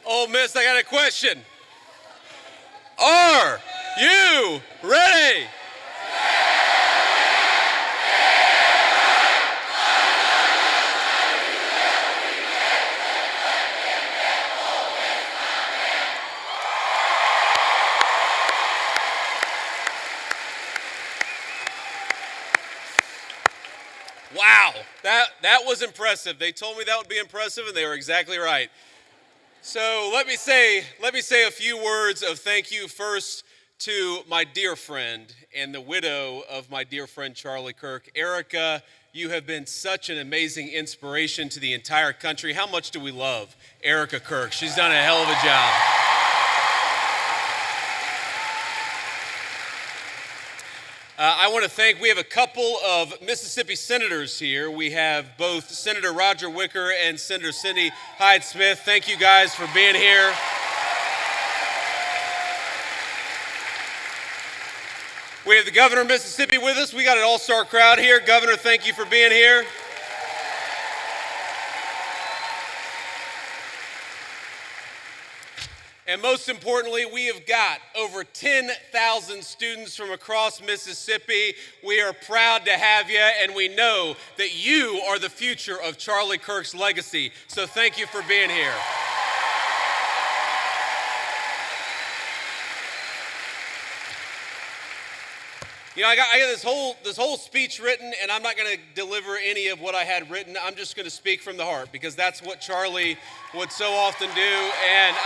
Ole Miss, I got a question. Are you ready? Wow, that was impressive. They told me that would be impressive, and they were exactly right. So let me say a few words of thank you first to my dear friend and the widow of my dear friend Charlie Kirk. Erica, you have been such an amazing inspiration to the entire country. How much do we love Erica Kirk? She's done a hell of a job. I want to thank, we have a couple of Mississippi senators here. We have both Senator Roger Wicker and Senator Cindy Hyde-Smith. Thank you guys for being here. We have the governor of Mississippi with us. We got an all-star crowd here. Governor, thank you for being here. And most importantly, we have got over 10,000 students from across Mississippi. We are proud to have you, and we know that you are the future of Charlie Kirk's legacy. So thank you for being here. You know, I got this whole speech written, and I'm not going to deliver any of what I had written. I'm just going to speak from the heart, because that's what Charlie would so often do. And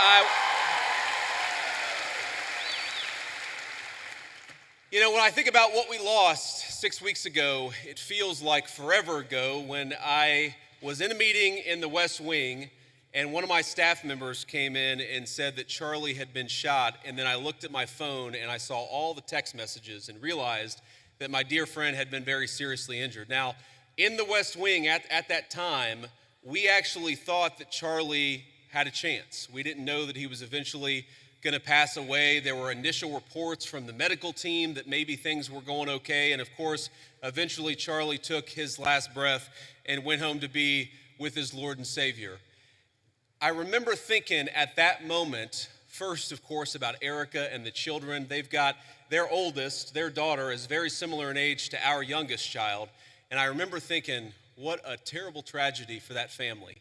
you know, when I think about what we lost 6 weeks ago, it feels like forever ago when I was in a meeting in the West Wing and one of my staff members came in and said that Charlie had been shot, and then I looked at my phone and I saw all the text messages and realized that my dear friend had been very seriously injured. Now, in the West Wing at that time, we actually thought that Charlie had a chance. We didn't know that he was eventually going to pass away. There were initial reports from the medical team that maybe things were going okay. And of course, eventually Charlie took his last breath and went home to be with his Lord and Savior. I remember thinking at that moment, first, of course, about Erica and the children. They've got their oldest, their daughter, is very similar in age to our youngest child. And I remember thinking, what a terrible tragedy for that family.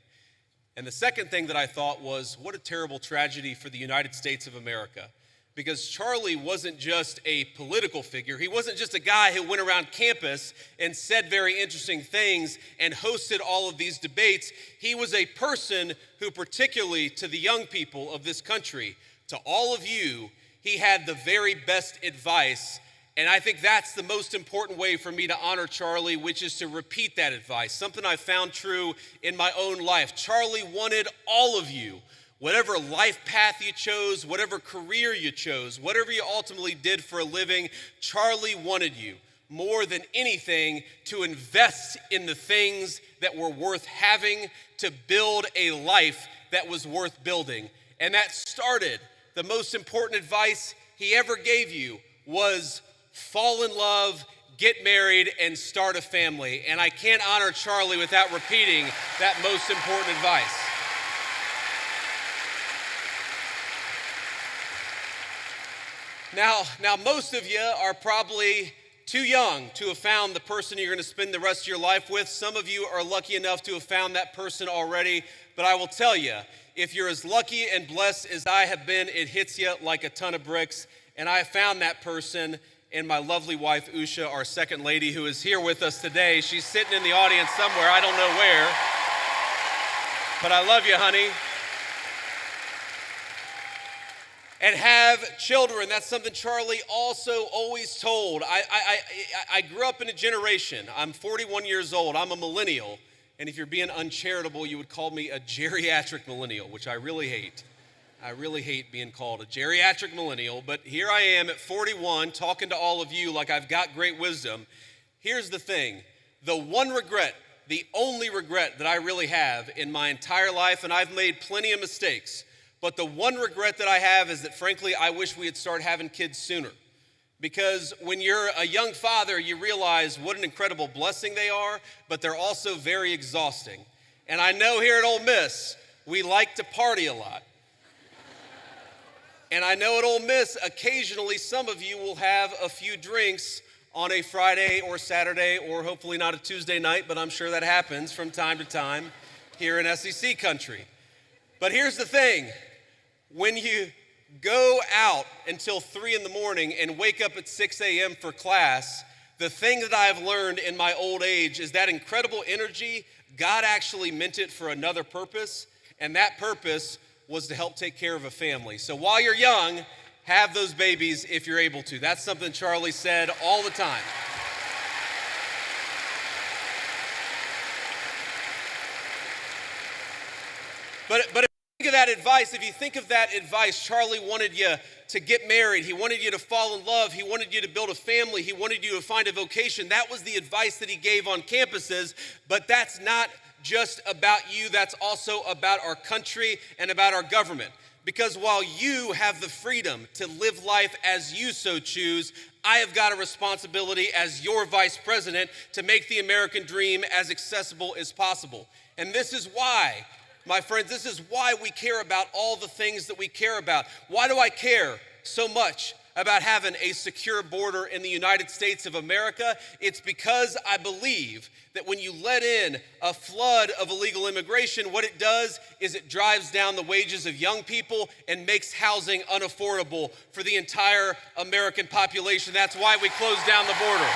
And the second thing that I thought was, what a terrible tragedy for the United States of America. Because Charlie wasn't just a political figure. He wasn't just a guy who went around campus and said very interesting things and hosted all of these debates. He was a person who, particularly to the young people of this country, to all of you, he had the very best advice. And I think that's the most important way for me to honor Charlie, which is to repeat that advice, something I found true in my own life. Charlie wanted all of you, whatever life path you chose, whatever career you chose, whatever you ultimately did for a living, Charlie wanted you more than anything to invest in the things that were worth having, to build a life that was worth building. And that started, the most important advice he ever gave you was fall in love, get married, and start a family. And I can't honor Charlie without repeating that most important advice. Now, most of you are probably too young to have found the person you're going to spend the rest of your life with. Some of you are lucky enough to have found that person already. But I will tell you, if you're as lucky and blessed as I have been, it hits you like a ton of bricks. And I found that person in my lovely wife, Usha, our second lady, who is here with us today. She's sitting in the audience somewhere, I don't know where. But I love you, honey. And have children. That's something Charlie also always told. I grew up in a generation. I'm 41 years old. I'm a millennial. And if you're being uncharitable, you would call me a geriatric millennial, which I really hate. I really hate being called a geriatric millennial, but here I am at 41 talking to all of you like I've got great wisdom. Here's the thing. The one regret, the only regret that I really have in my entire life, and I've made plenty of mistakes, but the one regret that I have is that, frankly, I wish we had started having kids sooner. Because when you're a young father, you realize what an incredible blessing they are, but they're also very exhausting. And I know here at Ole Miss, we like to party a lot. And I know at Ole Miss, occasionally some of you will have a few drinks on a Friday or Saturday, or hopefully not a Tuesday night, but I'm sure that happens from time to time here in SEC country. But here's the thing, when you go out until 3 in the morning and wake up at 6 a.m. for class, the thing that I've learned in my old age is that incredible energy, God actually meant it for another purpose, and that purpose was to help take care of a family. So while you're young, have those babies if you're able to. That's something Charlie said all the time. But if you think of that advice, Charlie wanted you to get married. He wanted you to fall in love. He wanted you to build a family. He wanted you to find a vocation. That was the advice that he gave on campuses, but that's not just about you, that's also about our country and about our government. Because while you have the freedom to live life as you so choose, I have got a responsibility as your vice president to make the American dream as accessible as possible. And this is why, my friends, this is why we care about all the things that we care about. Why do I care so much about having a secure border in the United States of America? It's because I believe that when you let in a flood of illegal immigration, what it does is it drives down the wages of young people and makes housing unaffordable for the entire American population. That's why we closed down the border.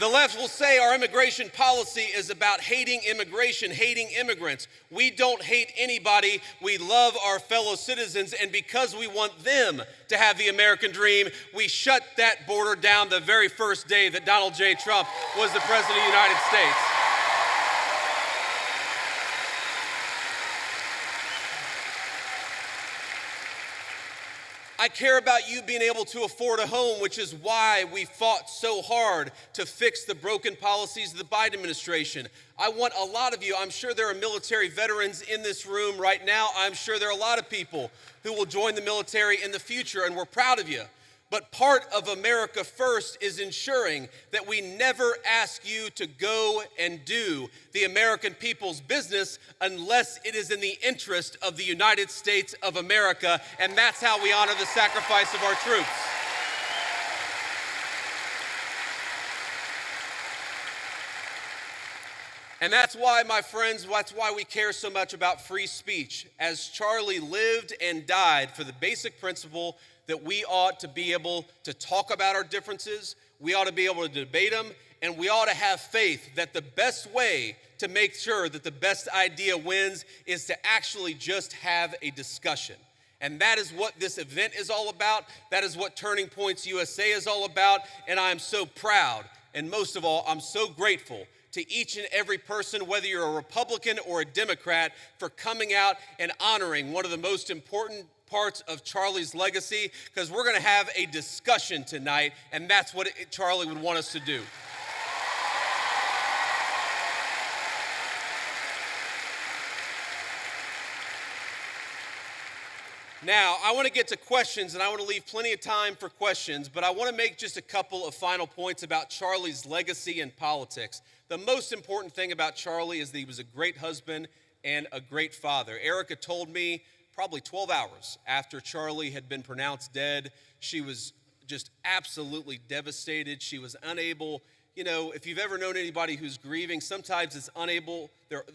The left will say our immigration policy is about hating immigration, hating immigrants. We don't hate anybody. We love our fellow citizens, and because we want them to have the American dream, we shut that border down the very first day that Donald J. Trump was the president of the United States. I care about you being able to afford a home, which is why we fought so hard to fix the broken policies of the Biden administration. I want a lot of you, I'm sure there are military veterans in this room right now. I'm sure there are a lot of people who will join the military in the future, and we're proud of you. But part of America First is ensuring that we never ask you to go and do the American people's business unless it is in the interest of the United States of America, and that's how we honor the sacrifice of our troops. And that's why, my friends, that's why we care so much about free speech, as Charlie lived and died for the basic principle that we ought to be able to talk about our differences, we ought to be able to debate them, and we ought to have faith that the best way to make sure that the best idea wins is to actually just have a discussion. And that is what this event is all about. That is what Turning Points USA is all about. And I am so proud, and most of all, I'm so grateful to each and every person, whether you're a Republican or a Democrat, for coming out and honoring one of the most important parts of Charlie's legacy, because we're going to have a discussion tonight, and that's what Charlie would want us to do. Now, I want to get to questions, and I want to leave plenty of time for questions, but I want to make just a couple of final points about Charlie's legacy in politics. The most important thing about Charlie is that he was a great husband and a great father. Erica told me probably 12 hours after Charlie had been pronounced dead, she was just absolutely devastated. She was unable, if you've ever known anybody who's grieving, sometimes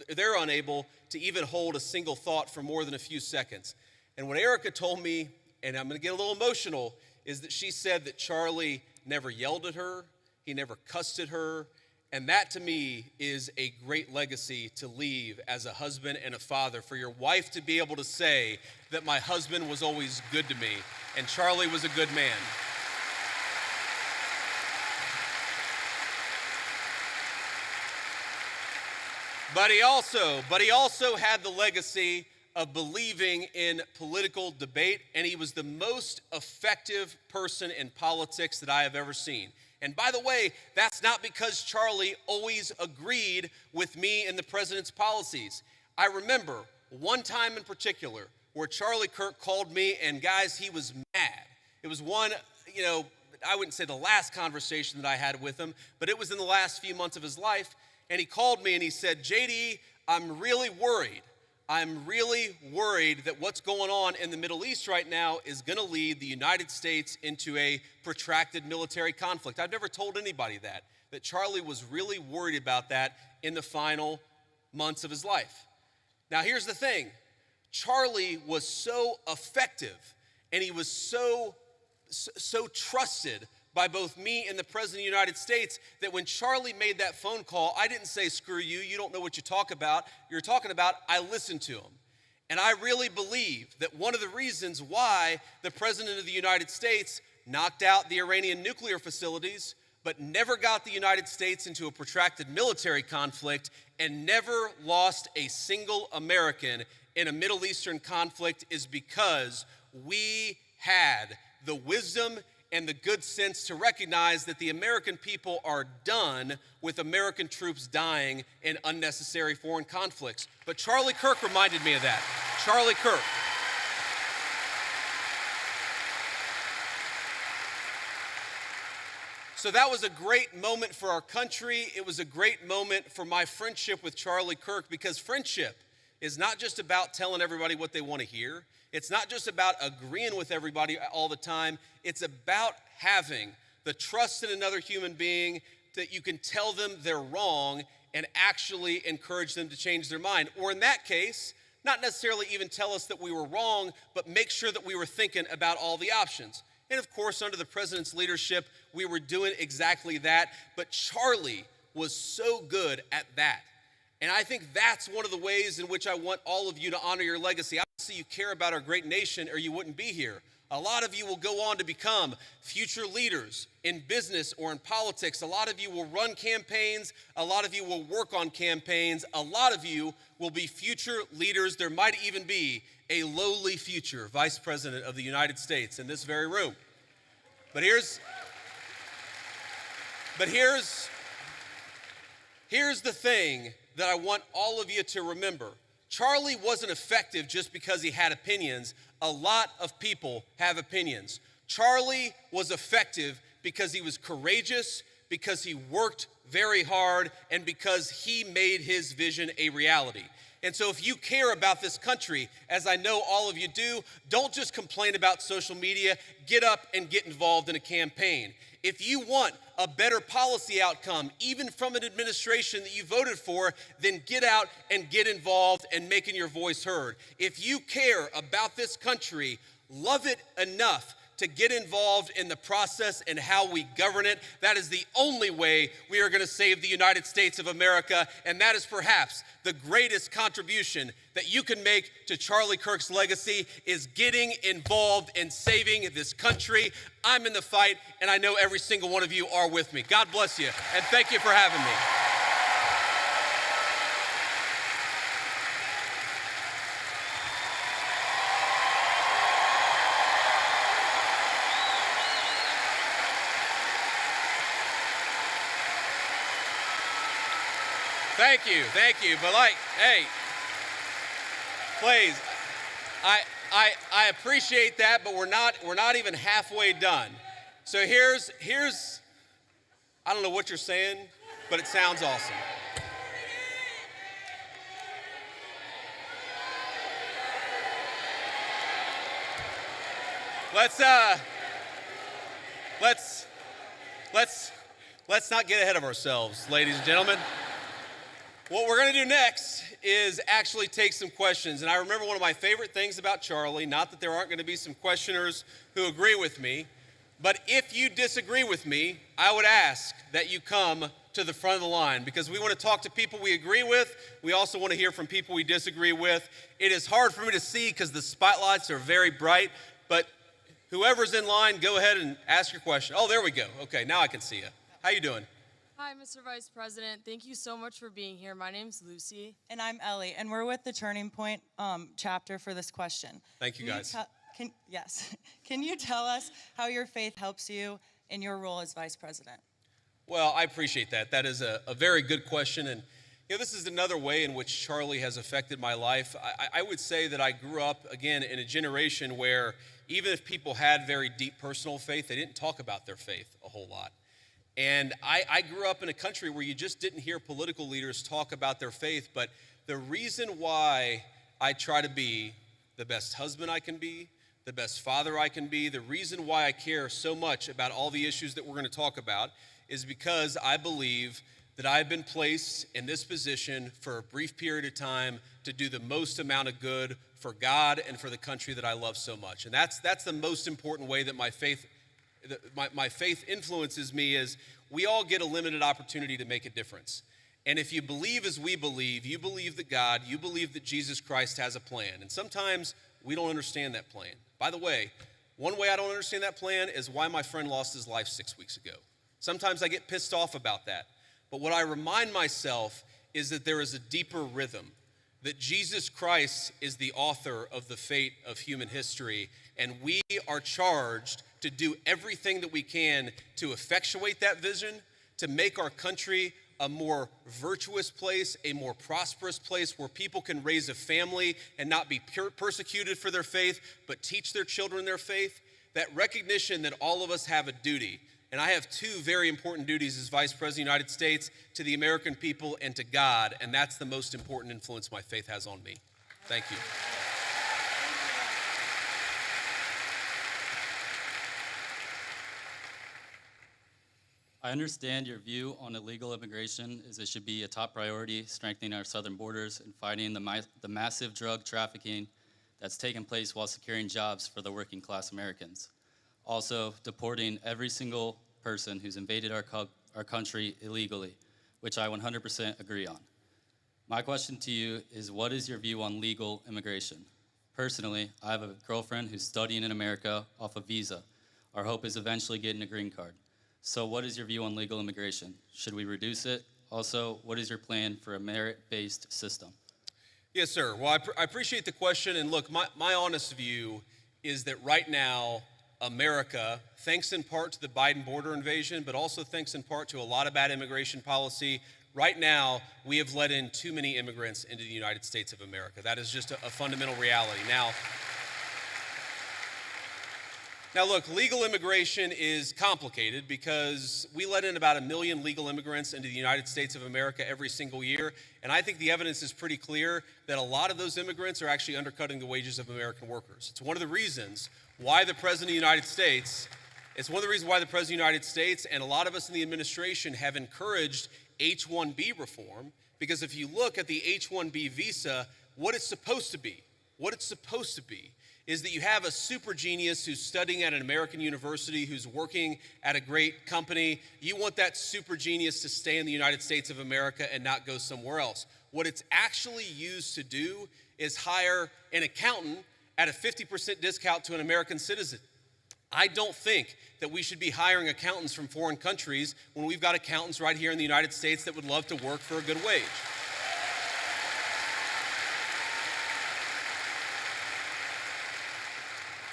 they're unable to even hold a single thought for more than a few seconds. And what Erica told me, and I'm going to get a little emotional, is that she said that Charlie never yelled at her, he never cussed at her, and that to me is a great legacy to leave as a husband and a father, for your wife to be able to say that my husband was always good to me, and Charlie was a good man. But he also had the legacy of believing in political debate, and he was the most effective person in politics that I have ever seen. And by the way, that's not because Charlie always agreed with me and the president's policies. I remember one time in particular where Charlie Kirk called me, and guys, he was mad. It was one, I wouldn't say the last conversation that I had with him, but it was in the last few months of his life. And he called me and he said, JD, I'm really worried. I'm really worried that what's going on in the Middle East right now is going to lead the United States into a protracted military conflict. I've never told anybody that Charlie was really worried about that in the final months of his life. Now, here's the thing. Charlie was so effective and he was so trusted by both me and the President of the United States that when Charlie made that phone call, I didn't say, screw you, you don't know what you're talking about. I listened to him. And I really believe that one of the reasons why the President of the United States knocked out the Iranian nuclear facilities, but never got the United States into a protracted military conflict and never lost a single American in a Middle Eastern conflict is because we had the wisdom and the good sense to recognize that the American people are done with American troops dying in unnecessary foreign conflicts. But Charlie Kirk reminded me of that. Charlie Kirk. So that was a great moment for our country. It was a great moment for my friendship with Charlie Kirk, because friendship is not just about telling everybody what they want to hear. It's not just about agreeing with everybody all the time. It's about having the trust in another human being that you can tell them they're wrong and actually encourage them to change their mind. Or in that case, not necessarily even tell us that we were wrong, but make sure that we were thinking about all the options. And of course, under the president's leadership, we were doing exactly that. But Charlie was so good at that. And I think that's one of the ways in which I want all of you to honor your legacy. Obviously, you care about our great nation or you wouldn't be here. A lot of you will go on to become future leaders in business or in politics. A lot of you will run campaigns. A lot of you will work on campaigns. A lot of you will be future leaders. There might even be a lowly future vice president of the United States in this very room. But here's the thing that I want all of you to remember. Charlie wasn't effective just because he had opinions. A lot of people have opinions. Charlie was effective because he was courageous, because he worked very hard, and because he made his vision a reality. And so if you care about this country, as I know all of you do, don't just complain about social media. Get up and get involved in a campaign. If you want a better policy outcome, even from an administration that you voted for, then get out and get involved and making your voice heard. If you care about this country, love it enough to get involved in the process and how we govern it. That is the only way we are going to save the United States of America, and that is perhaps the greatest contribution that you can make to Charlie Kirk's legacy is getting involved in saving this country. I'm in the fight, and I know every single one of you are with me. God bless you, and thank you for having me. Thank you. But hey, please, I appreciate that, but we're not even halfway done. So here's, I don't know what you're saying, but it sounds awesome. Let's not get ahead of ourselves, ladies and gentlemen. What we're going to do next is actually take some questions. And I remember one of my favorite things about Charlie, not that there aren't going to be some questioners who agree with me, but if you disagree with me, I would ask that you come to the front of the line, because we want to talk to people we agree with. We also want to hear from people we disagree with. It is hard for me to see because the spotlights are very bright, but whoever's in line, go ahead and ask your question. Oh, there we go. Okay, now I can see you. How you doing? Hi, Mr. Vice President. Thank you so much for being here. My name's Lucy. And I'm Ellie, and we're with the Turning Point chapter for this question. Thank you, guys. Can you tell us how your faith helps you in your role as Vice President? Well, I appreciate that. That is a very good question. And this is another way in which Charlie has affected my life. I would say that I grew up, again, in a generation where even if people had very deep personal faith, they didn't talk about their faith a whole lot. And I grew up in a country where you just didn't hear political leaders talk about their faith, but the reason why I try to be the best husband I can be, the best father I can be, the reason why I care so much about all the issues that we're going to talk about is because I believe that I've been placed in this position for a brief period of time to do the most amount of good for God and for the country that I love so much. And that's the most important way that my faith influences me is we all get a limited opportunity to make a difference. And if you believe as we believe, you believe that God, you believe that Jesus Christ has a plan. And sometimes we don't understand that plan. By the way, one way I don't understand that plan is why my friend lost his life 6 weeks ago. Sometimes I get pissed off about that. But what I remind myself is that there is a deeper rhythm, that Jesus Christ is the author of the fate of human history, and we are charged to do everything that we can to effectuate that vision, to make our country a more virtuous place, a more prosperous place where people can raise a family and not be persecuted for their faith, but teach their children their faith. That recognition that all of us have a duty. And I have two very important duties as Vice President of the United States to the American people and to God, and that's the most important influence my faith has on me. Thank you. I understand your view on illegal immigration is it should be a top priority, strengthening our southern borders and fighting the massive drug trafficking that's taken place while securing jobs for the working class Americans. Also, deporting every single person who's invaded our country illegally, which I 100% agree on. My question to you is, what is your view on legal immigration? Personally, I have a girlfriend who's studying in America off a visa. Our hope is eventually getting a green card. So what is your view on legal immigration? Should we reduce it? Also, what is your plan for a merit-based system? Yes, sir. Well, I appreciate the question. And look, my honest view is that right now, America, thanks in part to the Biden border invasion, but also thanks in part to a lot of bad immigration policy, right now, we have let in too many immigrants into the United States of America. That is just a fundamental reality. Now, look, legal immigration is complicated because we let in about 1 million legal immigrants into the United States of America every single year, and I think the evidence is pretty clear that a lot of those immigrants are actually undercutting the wages of American workers. It's one of the reasons why the President of the United States, and a lot of us in the administration have encouraged H-1B reform, because if you look at the H-1B visa, what it's supposed to be is that you have a super genius who's studying at an American university, who's working at a great company. You want that super genius to stay in the United States of America and not go somewhere else. What it's actually used to do is hire an accountant at a 50% discount to an American citizen. I don't think that we should be hiring accountants from foreign countries when we've got accountants right here in the United States that would love to work for a good wage.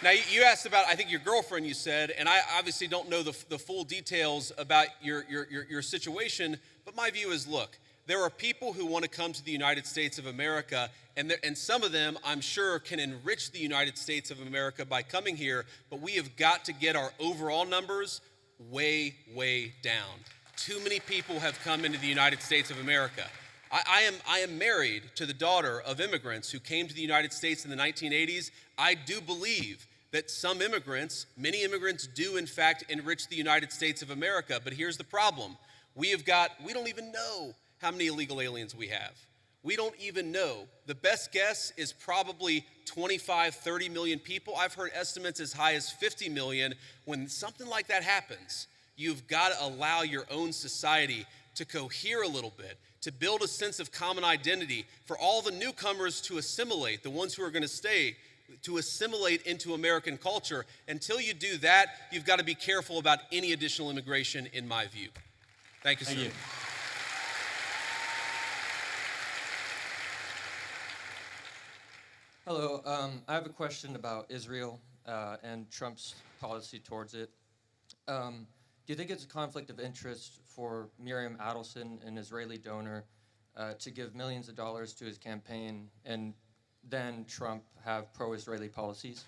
Now, you asked about, I think, your girlfriend, you said, and I obviously don't know the full details about your situation, but my view is, look, there are people who want to come to the United States of America, and some of them, I'm sure, can enrich the United States of America by coming here, but we have got to get our overall numbers way, way down. Too many people have come into the United States of America. I am married to the daughter of immigrants who came to the United States in the 1980s. I do believe that many immigrants do in fact enrich the United States of America, but here's the problem. We don't even know how many illegal aliens we have. We don't even know. The best guess is probably 25, 30 million people. I've heard estimates as high as 50 million. When something like that happens, you've got to allow your own society to cohere a little bit, to build a sense of common identity, for all the newcomers to assimilate, the ones who are going to stay, to assimilate into American culture. Until you do that, you've got to be careful about any additional immigration, in my view. Thank you, sir. Thank you. Hello, I have a question about Israel and Trump's policy towards it. Do you think it's a conflict of interest for Miriam Adelson, an Israeli donor, to give millions of dollars to his campaign and then Trump have pro-Israeli policies?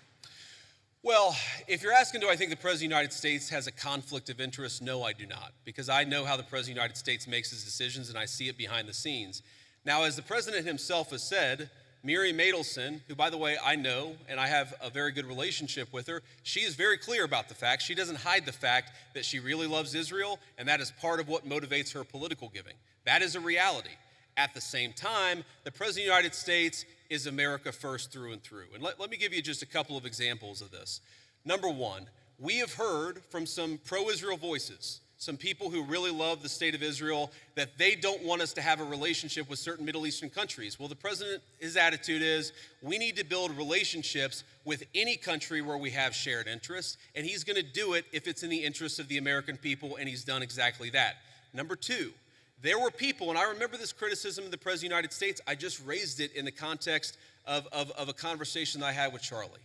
Well, if you're asking, do I think the President of the United States has a conflict of interest? No, I do not, because I know how the President of the United States makes his decisions and I see it behind the scenes. Now, as the President himself has said, Miriam Adelson, who, by the way, I know and I have a very good relationship with her, she is very clear about the fact. She doesn't hide the fact that she really loves Israel, and that is part of what motivates her political giving. That is a reality. At the same time, the President of the United States is America first through and through. And let me give you just a couple of examples of this. Number one, we have heard from some pro-Israel voices, some people who really love the state of Israel, that they don't want us to have a relationship with certain Middle Eastern countries. Well, the president, his attitude is, we need to build relationships with any country where we have shared interests, and he's going to do it if it's in the interest of the American people, and he's done exactly that. Number two, there were people, and I remember this criticism of the President of the United States, I just raised it in the context of a conversation that I had with Charlie.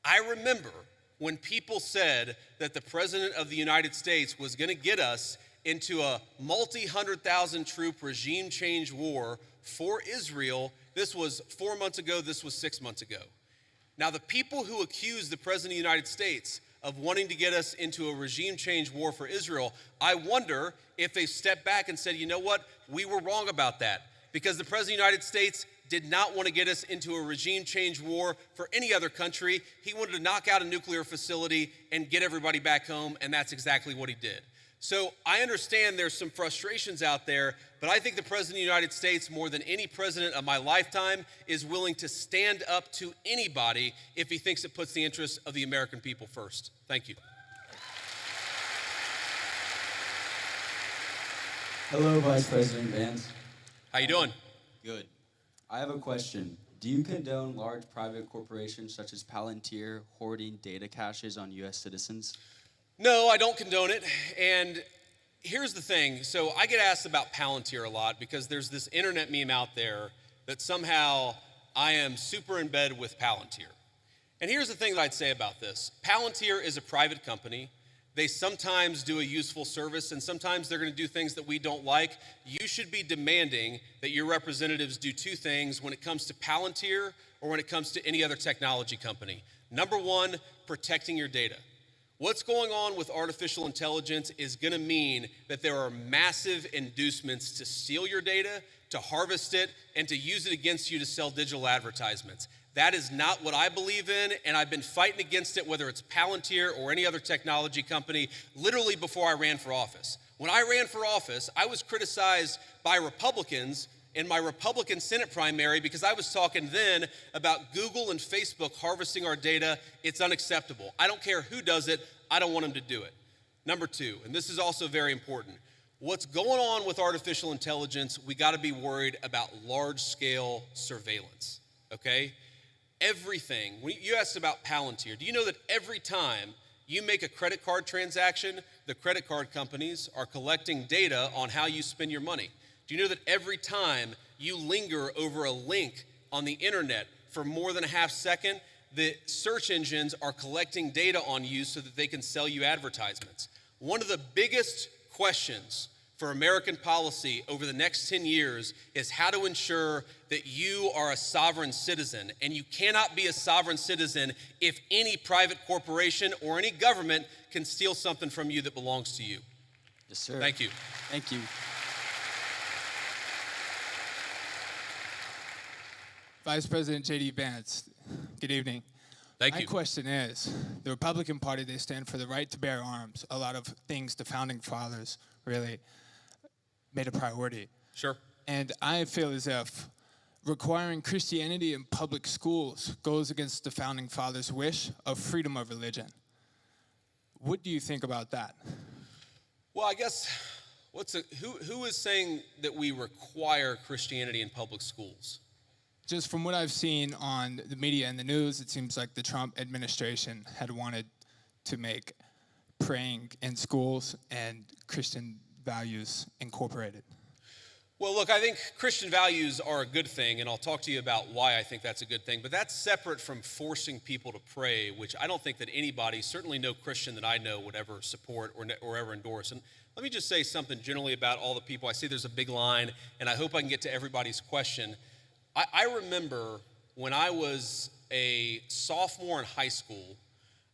I remember when people said that the President of the United States was going to get us into a multi-100,000 troop regime change war for Israel. This was 4 months ago, this was 6 months ago. Now, the people who accused the President of the United States of wanting to get us into a regime change war for Israel, I wonder if they stepped back and said, you know what, we were wrong about that, because the President of the United States did not want to get us into a regime change war for any other country. He wanted to knock out a nuclear facility and get everybody back home, and that's exactly what he did. So I understand there's some frustrations out there, but I think the President of the United States, more than any president of my lifetime, is willing to stand up to anybody if he thinks it puts the interests of the American people first. Thank you. Hello, Vice President Vance. How you doing? Good. I have a question. Do you condone large private corporations such as Palantir hoarding data caches on U.S. citizens? No, I don't condone it. And here's the thing. So I get asked about Palantir a lot because there's this internet meme out there that somehow I am super in bed with Palantir. And here's the thing that I'd say about this. Palantir is a private company. They sometimes do a useful service, and sometimes they're going to do things that we don't like. You should be demanding that your representatives do two things when it comes to Palantir or when it comes to any other technology company. Number one, protecting your data. What's going on with artificial intelligence is going to mean that there are massive inducements to steal your data, to harvest it, and to use it against you to sell digital advertisements. That is not what I believe in, and I've been fighting against it, whether it's Palantir or any other technology company, literally before I ran for office. When I ran for office, I was criticized by Republicans in my Republican Senate primary because I was talking then about Google and Facebook harvesting our data. It's unacceptable. I don't care who does it. I don't want them to do it. Number two, and this is also very important, what's going on with artificial intelligence, we got to be worried about large-scale surveillance, okay? Everything, when you asked about Palantir, do you know that every time you make a credit card transaction, the credit card companies are collecting data on how you spend your money? Do you know that every time you linger over a link on the internet for more than a half second, the search engines are collecting data on you so that they can sell you advertisements? One of the biggest questions for American policy over the next 10 years is how to ensure that you are a sovereign citizen. And you cannot be a sovereign citizen if any private corporation or any government can steal something from you that belongs to you. Yes, sir. Thank you. Thank you. Vice President J.D. Vance, good evening. Thank My you. question is, the Republican Party, they stand for the right to bear arms. A lot of things the founding fathers really made a priority. Sure. And I feel as if requiring Christianity in public schools goes against the founding fathers' wish of freedom of religion. What do you think about that? Well, I guess who is saying that we require Christianity in public schools? Just from what I've seen on the media and the news, it seems like the Trump administration had wanted to make praying in schools and Christian values incorporated. Well, look, I think Christian values are a good thing, and I'll talk to you about why I think that's a good thing, but that's separate from forcing people to pray, which I don't think that anybody, certainly no Christian that I know, would ever support or ever endorse. And let me just say something generally about all the people. I see there's a big line, and I hope I can get to everybody's question. I remember when I was a sophomore in high school,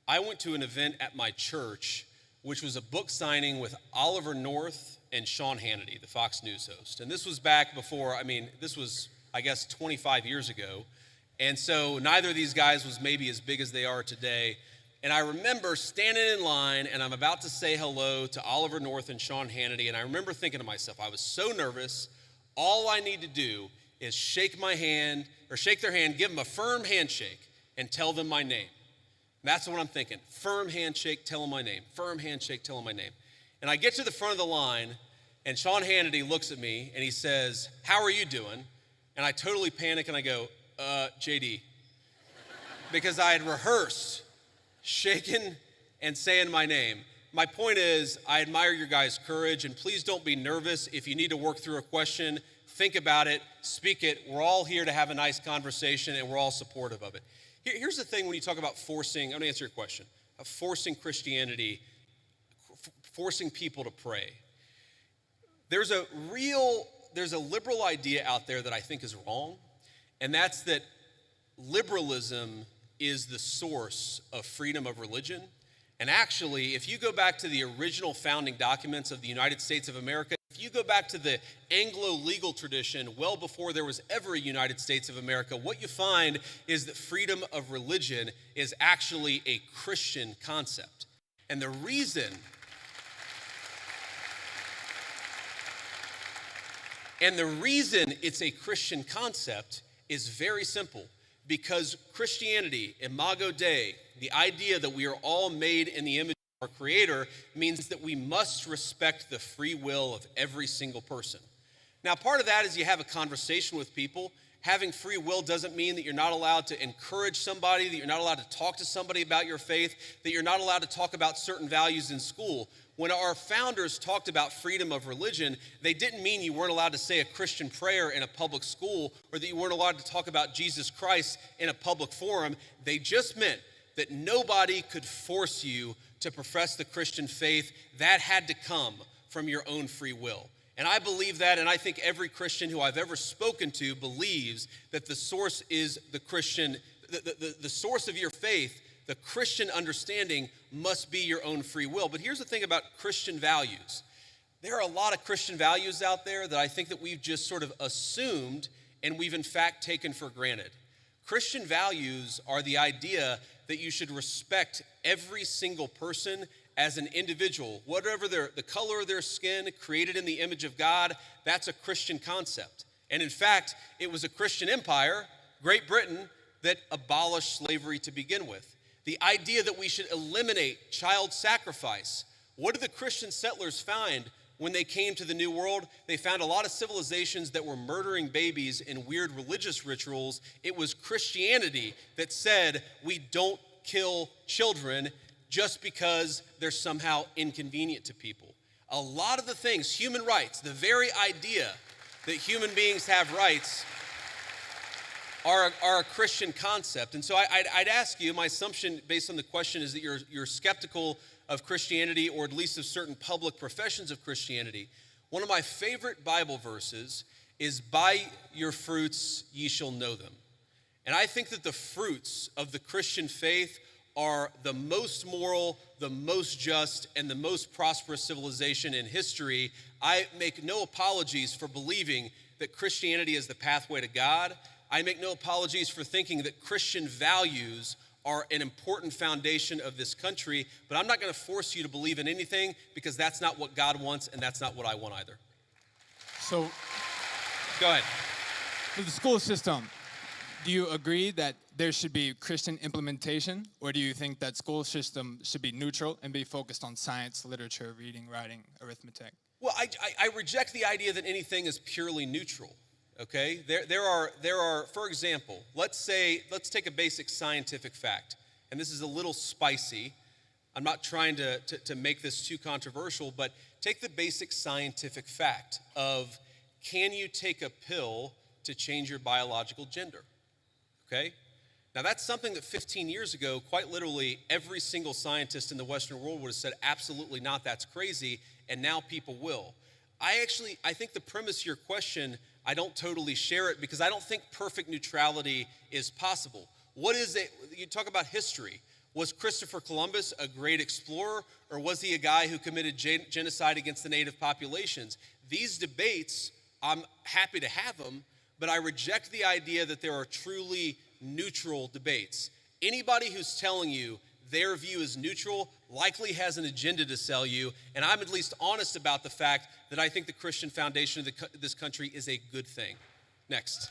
I went to an event at my church, which was a book signing with Oliver North and Sean Hannity, the Fox News host. And this was back before, this was, I guess, 25 years ago. And so neither of these guys was maybe as big as they are today. And I remember standing in line, and I'm about to say hello to Oliver North and Sean Hannity, and I remember thinking to myself, I was so nervous, all I need to do is shake their hand, give them a firm handshake, and tell them my name. That's what I'm thinking. Firm handshake, tell them my name. Firm handshake, tell them my name. And I get to the front of the line, and Sean Hannity looks at me, and he says, "How are you doing?" And I totally panic, and I go, JD. Because I had rehearsed shaking and saying my name. My point is, I admire your guys' courage, and please don't be nervous. If you need to work through a question, think about it, speak it. We're all here to have a nice conversation, and we're all supportive of it. Here's the thing when you talk about forcing, I'm gonna answer your question, forcing Christianity, forcing people to pray. There's a liberal idea out there that I think is wrong, and that's that liberalism is the source of freedom of religion. And actually, if you go back to the original founding documents of the United States of America, if you go back to the Anglo-legal tradition, well before there was ever a United States of America, what you find is that freedom of religion is actually a Christian concept. And the reason it's a Christian concept is very simple. Because Christianity, Imago Dei, the idea that we are all made in the image of our Creator, means that we must respect the free will of every single person. Now, part of that is you have a conversation with people. Having free will doesn't mean that you're not allowed to encourage somebody, that you're not allowed to talk to somebody about your faith, that you're not allowed to talk about certain values in school. When our founders talked about freedom of religion, they didn't mean you weren't allowed to say a Christian prayer in a public school or that you weren't allowed to talk about Jesus Christ in a public forum. They just meant that nobody could force you to profess the Christian faith. That had to come from your own free will. And I believe that, and I think every Christian who I've ever spoken to believes that the source is the Christian, the source of your faith. The Christian understanding must be your own free will. But here's the thing about Christian values. There are a lot of Christian values out there that I think that we've just sort of assumed and we've in fact taken for granted. Christian values are the idea that you should respect every single person as an individual, whatever the color of their skin, created in the image of God. That's a Christian concept. And in fact, it was a Christian empire, Great Britain, that abolished slavery to begin with. The idea that we should eliminate child sacrifice. What did the Christian settlers find when they came to the New World? They found a lot of civilizations that were murdering babies in weird religious rituals. It was Christianity that said we don't kill children just because they're somehow inconvenient to people. A lot of the things, human rights, the very idea that human beings have rights are a Christian concept. And so I'd ask you, my assumption based on the question is that you're skeptical of Christianity, or at least of certain public professions of Christianity. One of my favorite Bible verses is, "By your fruits ye shall know them." And I think that the fruits of the Christian faith are the most moral, the most just, and the most prosperous civilization in history. I make no apologies for believing that Christianity is the pathway to God. I make no apologies for thinking that Christian values are an important foundation of this country, but I'm not going to force you to believe in anything because that's not what God wants and that's not what I want either. So, Go ahead. for the school system, do you agree that there should be Christian implementation, or do you think that school system should be neutral and be focused on science, literature, reading, writing, arithmetic? Well, I reject the idea that anything is purely neutral. Okay, there are, for example, let's take a basic scientific fact, and this is a little spicy. I'm not trying to make this too controversial, but take the basic scientific fact of, can you take a pill to change your biological gender? Okay, now that's something that 15 years ago, quite literally, every single scientist in the Western world would have said, absolutely not, that's crazy, and now people will. I think the premise of your question, I don't totally share it because I don't think perfect neutrality is possible. What is it? You talk about history. Was Christopher Columbus a great explorer, or was he a guy who committed genocide against the native populations? These debates, I'm happy to have them, but I reject the idea that there are truly neutral debates. Anybody who's telling you their view is neutral likely has an agenda to sell you, and I'm at least honest about the fact that I think the Christian foundation of this country is a good thing. Next.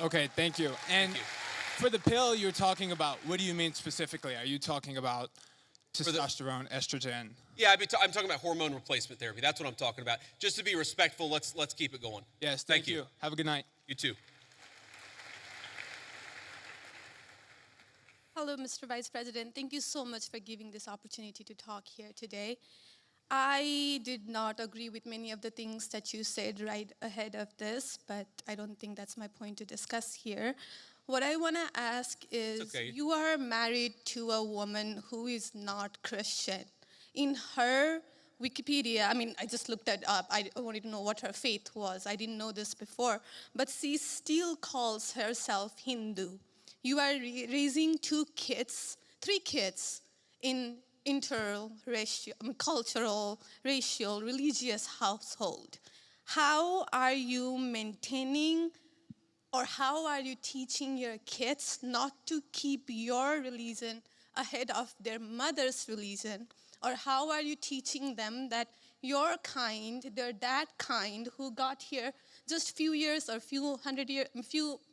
Okay, thank you. And Thank you. for the pill you're talking about, what do you mean specifically? Are you talking about the- testosterone, estrogen? Yeah, I'm talking about hormone replacement therapy. That's what I'm talking about. Just to be respectful, let's keep it going. Yes, Thank thank you. you. Have a good night. You too. Hello, Mr. Vice President. Thank you so much for giving this opportunity to talk here today. I did not agree with many of the things that you said right ahead of this, but I don't think that's my point to discuss here. What I want to ask is, okay. you are married to a woman who is not Christian. In her Wikipedia, I mean, I just looked that up. I wanted to know what her faith was. I didn't know this before. But she still calls herself Hindu. You are raising three kids in interracial, cultural, racial, religious household. How are you maintaining, or how are you teaching your kids not to keep your religion ahead of their mother's religion? Or how are you teaching them that your kind, that kind who got here just few years or few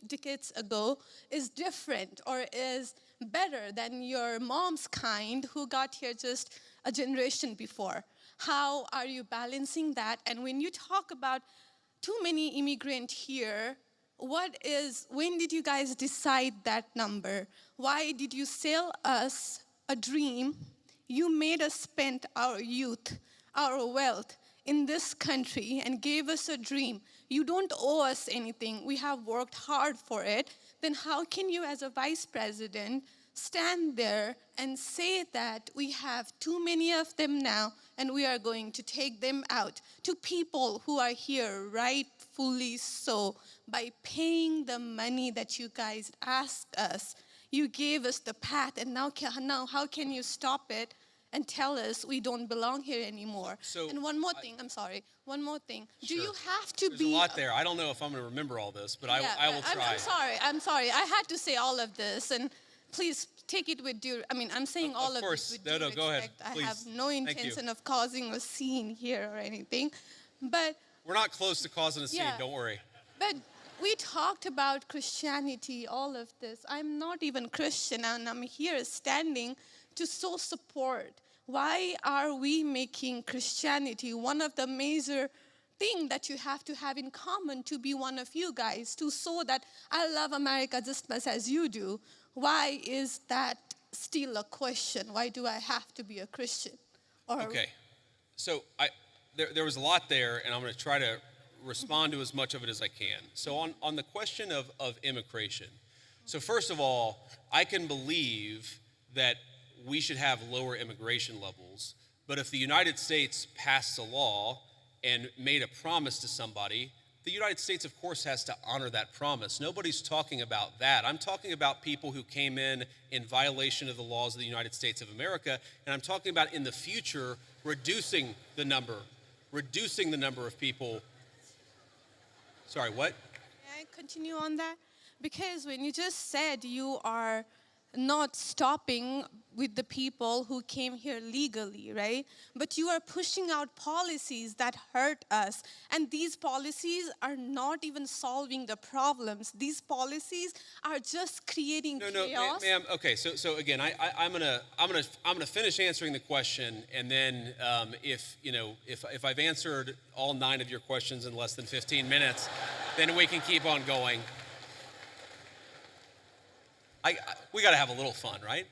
decades ago is different or is better than your mom's kind who got here just a generation before? How are you balancing that? And when you talk about too many immigrants here, when did you guys decide that number? Why did you sell us a dream? You made us spend our youth, our wealth in this country and gave us a dream. You don't owe us anything. We have worked hard for it. Then how can you, as a vice president, stand there and say that we have too many of them now and we are going to take them out to people who are here rightfully so by paying the money that you guys asked us? You gave us the path, and now how can you stop it and tell us we don't belong here anymore? And one more thing, I'm sorry, one more thing. Do you have to There's be a lot there. I don't know if I'm going to remember all this, but I will try. I'm sorry. I had to say all of this, and please take it with due. I mean, I'm saying all of course. this with due No, go ahead. respect. I Please. have no Thank you. intention of causing a scene here or anything, but We're not close to causing a scene, Yeah. don't worry. But we talked about Christianity, all of this. I'm not even Christian, and I'm here standing to show support. Why are we making Christianity one of the major things that you have to have in common to be one of you guys, to show that I love America just as much as you do? Why is that still a question? Why do I have to be a Christian? Okay. So there was a lot there, and I'm going to try to respond to as much of it as I can. So on the question of immigration, so first of all, I can believe that we should have lower immigration levels, but if the United States passed a law and made a promise to somebody, the United States, of course, has to honor that promise. Nobody's talking about that. I'm talking about people who came in violation of the laws of the United States of America, and I'm talking about in the future reducing the number of people. Sorry, what? May I continue on that? Because when you just said you are not stopping with the people who came here legally, right? But you are pushing out policies that hurt us. And these policies are not even solving the problems. These policies are just creating chaos. No, ma'am. Okay, so again, I'm gonna finish answering the question, and then if I've answered all 9 of your questions in less than 15 minutes, then we can keep on going. We got to have a little fun, right?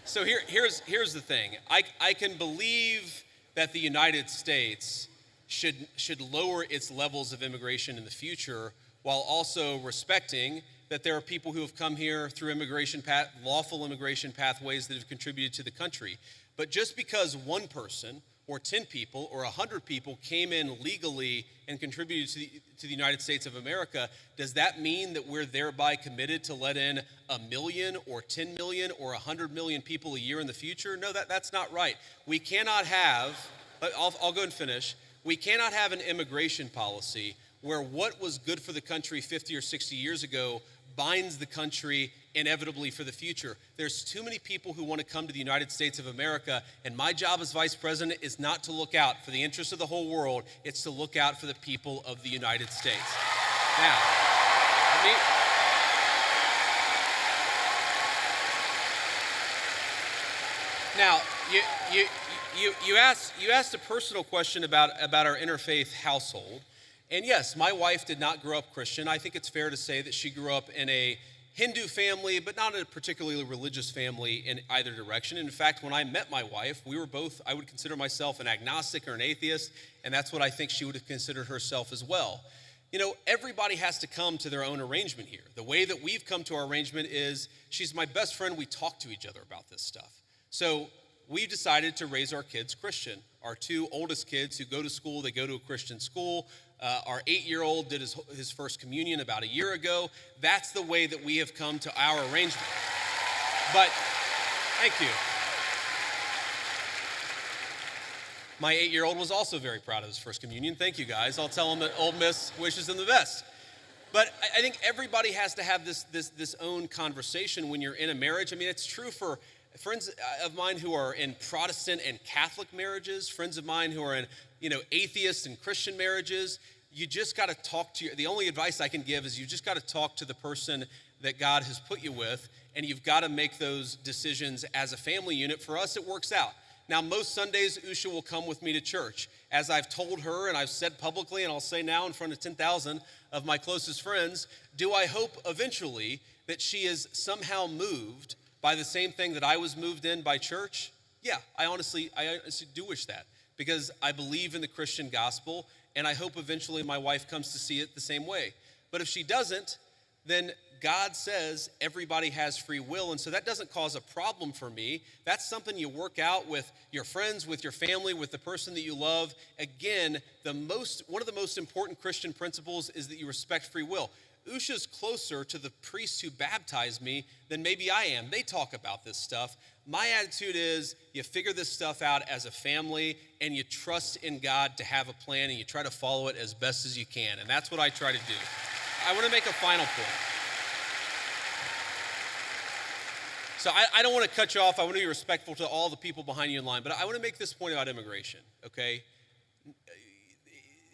So here's the thing. I can believe that the United States should lower its levels of immigration in the future, while also respecting that there are people who have come here through lawful immigration pathways that have contributed to the country. But just because one person or 10 people or 100 people came in legally and contributed to the United States of America, does that mean that we're thereby committed to let in 1 million or 10 million or 100 million people a year in the future? No, that's not right. We cannot have, I'll go and finish. We cannot have an immigration policy where what was good for the country 50 or 60 years ago binds the country inevitably for the future. There's too many people who want to come to the United States of America, and my job as vice president is not to look out for the interests of the whole world, it's to look out for the people of the United States. Now, you asked a personal question about our interfaith household. And yes, my wife did not grow up Christian. I think it's fair to say that she grew up in a Hindu family, but not a particularly religious family in either direction. In fact, when I met my wife, we were both, I would consider myself an agnostic or an atheist, and that's what I think she would have considered herself as well. You know, everybody has to come to their own arrangement here. The way that we've come to our arrangement is she's my best friend. We talk to each other about this stuff. So we decided to raise our kids Christian. Our two oldest kids who go to school, they go to a Christian school. Our 8-year-old did his first communion about a year ago. That's the way that we have come to our arrangement. But, thank you. My 8-year-old was also very proud of his first communion. Thank you, guys. I'll tell him that Old Miss wishes him the best. But I think everybody has to have this own conversation when you're in a marriage. I mean, it's true for friends of mine who are in Protestant and Catholic marriages, friends of mine who are in, atheist and Christian marriages. You just got to talk to the only advice I can give is you just got to talk to the person that God has put you with, and you've got to make those decisions as a family unit. For us, it works out. Now, most Sundays, Usha will come with me to church. As I've told her, and I've said publicly, and I'll say now in front of 10,000 of my closest friends, do I hope eventually that she is somehow moved by the same thing that I was moved in by church? Yeah, I honestly do wish that, because I believe in the Christian gospel, and I hope eventually my wife comes to see it the same way. But if she doesn't, then God says everybody has free will, and so that doesn't cause a problem for me. That's something you work out with your friends, with your family, with the person that you love. Again, one of the most important Christian principles is that you respect free will. Usha's closer to the priests who baptized me than maybe I am. They talk about this stuff. My attitude is you figure this stuff out as a family, and you trust in God to have a plan, and you try to follow it as best as you can. And that's what I try to do. I want to make a final point. So I don't want to cut you off. I want to be respectful to all the people behind you in line, but I want to make this point about immigration, okay?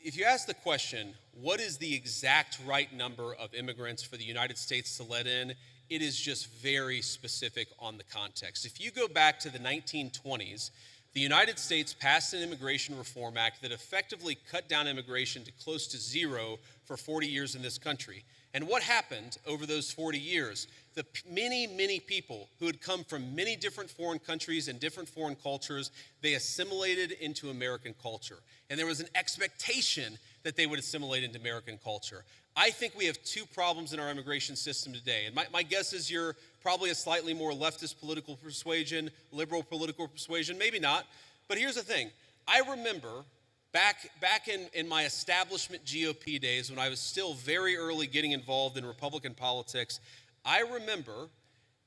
If you ask the question, what is the exact right number of immigrants for the United States to let in, it is just very specific on the context. If you go back to the 1920s, the United States passed an Immigration Reform Act that effectively cut down immigration to close to zero for 40 years in this country. And what happened over those 40 years? The many, many people who had come from many different foreign countries and different foreign cultures, they assimilated into American culture. And there was an expectation that they would assimilate into American culture. I think we have two problems in our immigration system today. And my guess is you're probably a slightly more leftist political persuasion, liberal political persuasion, maybe not. But here's the thing. I remember back in my establishment GOP days when I was still very early getting involved in Republican politics, I remember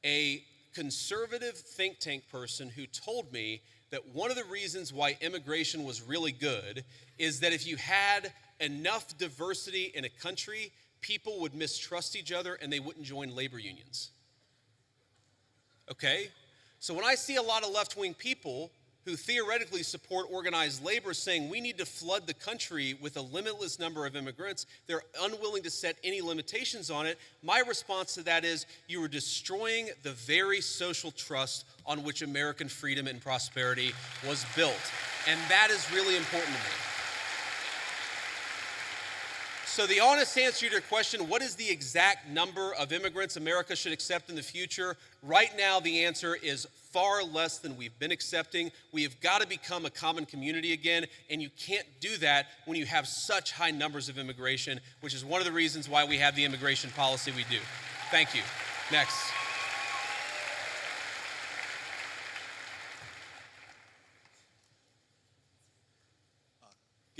a conservative think tank person who told me that one of the reasons why immigration was really good is that if you had enough diversity in a country, people would mistrust each other and they wouldn't join labor unions. Okay? So when I see a lot of left-wing people who theoretically support organized labor saying we need to flood the country with a limitless number of immigrants, they're unwilling to set any limitations on it. My response to that is you are destroying the very social trust on which American freedom and prosperity was built. And that is really important to me. So the honest answer to your question, what is the exact number of immigrants America should accept in the future? Right now, the answer is far less than we've been accepting. We have got to become a common community again, and you can't do that when you have such high numbers of immigration, which is one of the reasons why we have the immigration policy we do. Thank you. Next.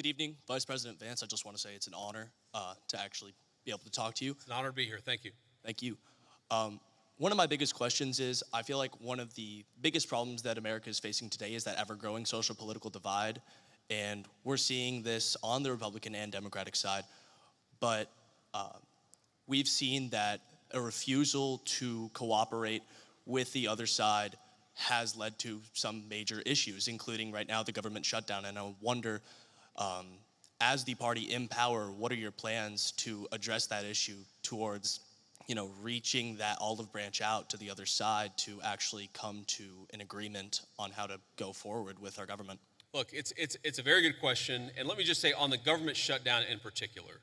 Good evening, Vice President Vance. I just want to say it's an honor to actually be able to talk to you. It's an honor to be here. Thank you. Thank you. One of my biggest questions is, I feel like one of the biggest problems that America is facing today is that ever-growing social political divide, and we're seeing this on the Republican and Democratic side, but we've seen that a refusal to cooperate with the other side has led to some major issues, including right now the government shutdown, and I wonder, as the party in power, what are your plans to address that issue towards reaching that olive branch out to the other side to actually come to an agreement on how to go forward with our government? Look, it's a very good question, and let me just say on the government shutdown in particular,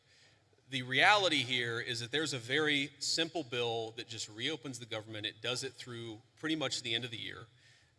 the reality here is that there's a very simple bill that just reopens the government. It does it through pretty much the end of the year.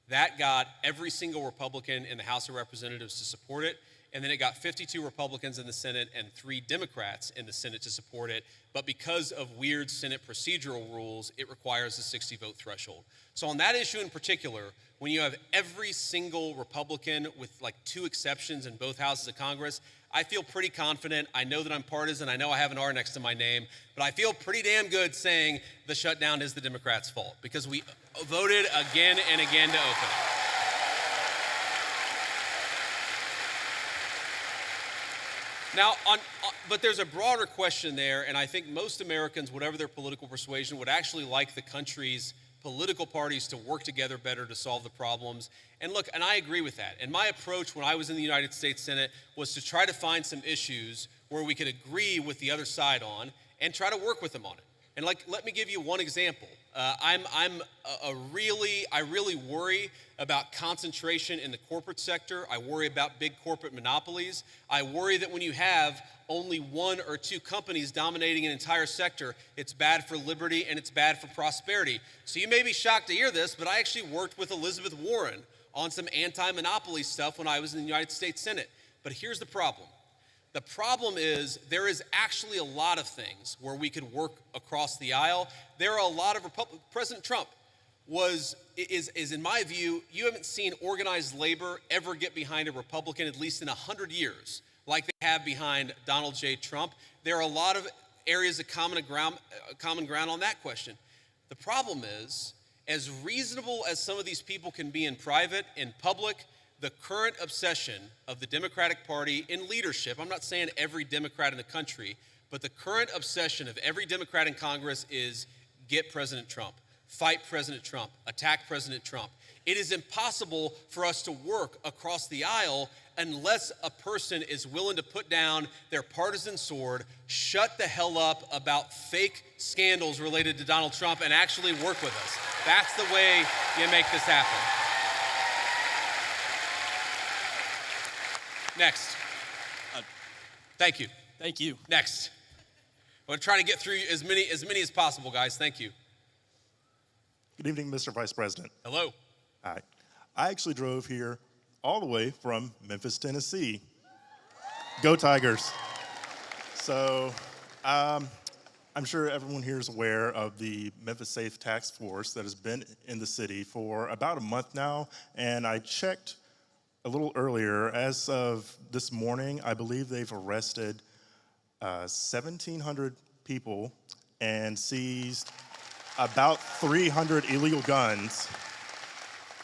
That got every single Republican in the House of Representatives to support it, and then it got 52 Republicans in the Senate and 3 Democrats in the Senate to support it. But because of weird Senate procedural rules, it requires a 60-vote threshold. So on that issue in particular, when you have every single Republican with like 2 exceptions in both houses of Congress, I feel pretty confident. I know that I'm partisan. I know I have an R next to my name, but I feel pretty damn good saying the shutdown is the Democrats' fault because we voted again and again to open it. Now, but there's a broader question there, and I think most Americans, whatever their political persuasion, would actually like the country's political parties to work together better to solve the problems. And look, and I agree with that. And my approach when I was in the United States Senate was to try to find some issues where we could agree with the other side on and try to work with them on it. And let me give you one example. I really worry about concentration in the corporate sector. I worry about big corporate monopolies. I worry that when you have only 1 or 2 companies dominating an entire sector, it's bad for liberty and it's bad for prosperity. So you may be shocked to hear this, but I actually worked with Elizabeth Warren on some anti-monopoly stuff when I was in the United States Senate. But here's the problem. The problem is there is actually a lot of things where we could work across the aisle. There are a lot of President Trump is in my view, you haven't seen organized labor ever get behind a Republican at least in 100 years like they have behind Donald J. Trump. There are a lot of areas of common ground on that question. The problem is, as reasonable as some of these people can be in private, in public, the current obsession of the Democratic Party in leadership, I'm not saying every Democrat in the country, but the current obsession of every Democrat in Congress is get President Trump, fight President Trump, attack President Trump. It is impossible for us to work across the aisle unless a person is willing to put down their partisan sword, shut the hell up about fake scandals related to Donald Trump, and actually work with us. That's the way you make this happen. Next. Thank you. Thank you. Next. I'm going to try to get through as many as possible, guys. Thank you. Good evening, Mr. Vice President. Hello. Hi. I actually drove here all the way from Memphis, Tennessee. Go Tigers. So I'm sure everyone here is aware of the Memphis Safe Task Force that has been in the city for about a month now, and I checked a little earlier. As of this morning, I believe they've arrested 1,700 people and seized about 300 illegal guns.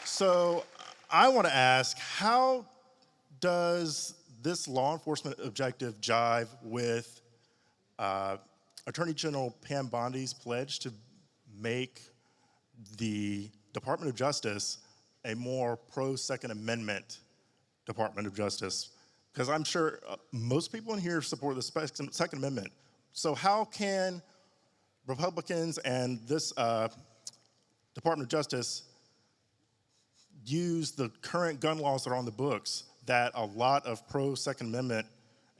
So I want to ask, how does this law enforcement objective jive with Attorney General Pam Bondi's pledge to make the Department of Justice a more pro-Second Amendment Department of Justice? Because I'm sure most people in here support the Second Amendment. So how can Republicans and this Department of Justice use the current gun laws that are on the books that a lot of pro-Second Amendment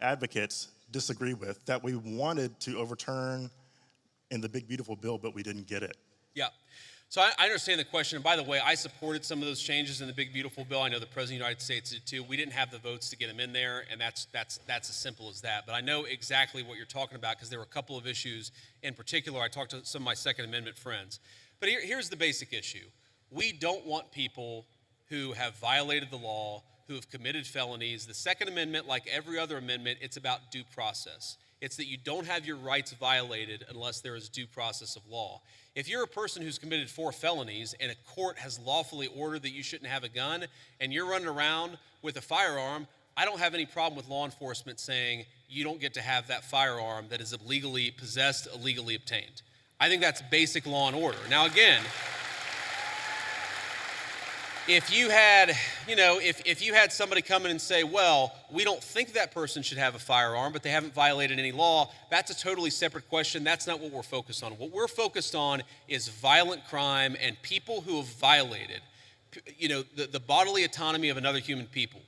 advocates disagree with, that we wanted to overturn in the big, beautiful bill, but we didn't get it? Yeah. So I understand the question. And by the way, I supported some of those changes in the big, beautiful bill. I know the President of the United States did too. We didn't have the votes to get them in there, and that's as simple as that. But I know exactly what you're talking about because there were a couple of issues in particular. I talked to some of my Second Amendment friends. But here's the basic issue. We don't want people who have violated the law, who have committed felonies. The Second Amendment, like every other amendment, it's about due process. It's that you don't have your rights violated unless there is due process of law. If you're a person who's committed 4 felonies and a court has lawfully ordered that you shouldn't have a gun and you're running around with a firearm, I don't have any problem with law enforcement saying you don't get to have that firearm that is illegally possessed, illegally obtained. I think that's basic law and order. Now again, if you had, if you had somebody come in and say, well, we don't think that person should have a firearm, but they haven't violated any law, that's a totally separate question. That's not what we're focused on. What we're focused on is violent crime and people who have violated, the bodily autonomy of another human people.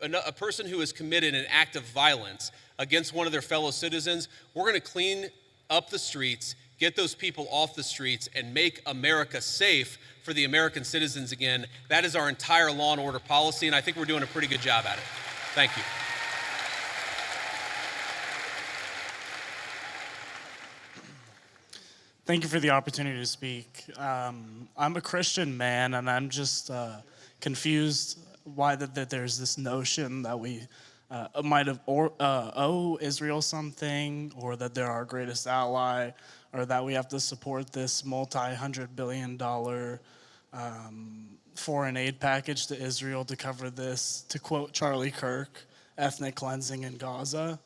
A person who has committed an act of violence against one of their fellow citizens, we're going to clean up the streets, get those people off the streets, and make America safe for the American citizens again. That is our entire law and order policy, and I think we're doing a pretty good job at it. Thank you. Thank you for the opportunity to speak. I'm a Christian man, and I'm just confused why that there's this notion that we might have owe Israel something, or that they're our greatest ally, or that we have to support this multi-$100 billion foreign aid package to Israel to cover this, to quote Charlie Kirk, ethnic cleansing in Gaza.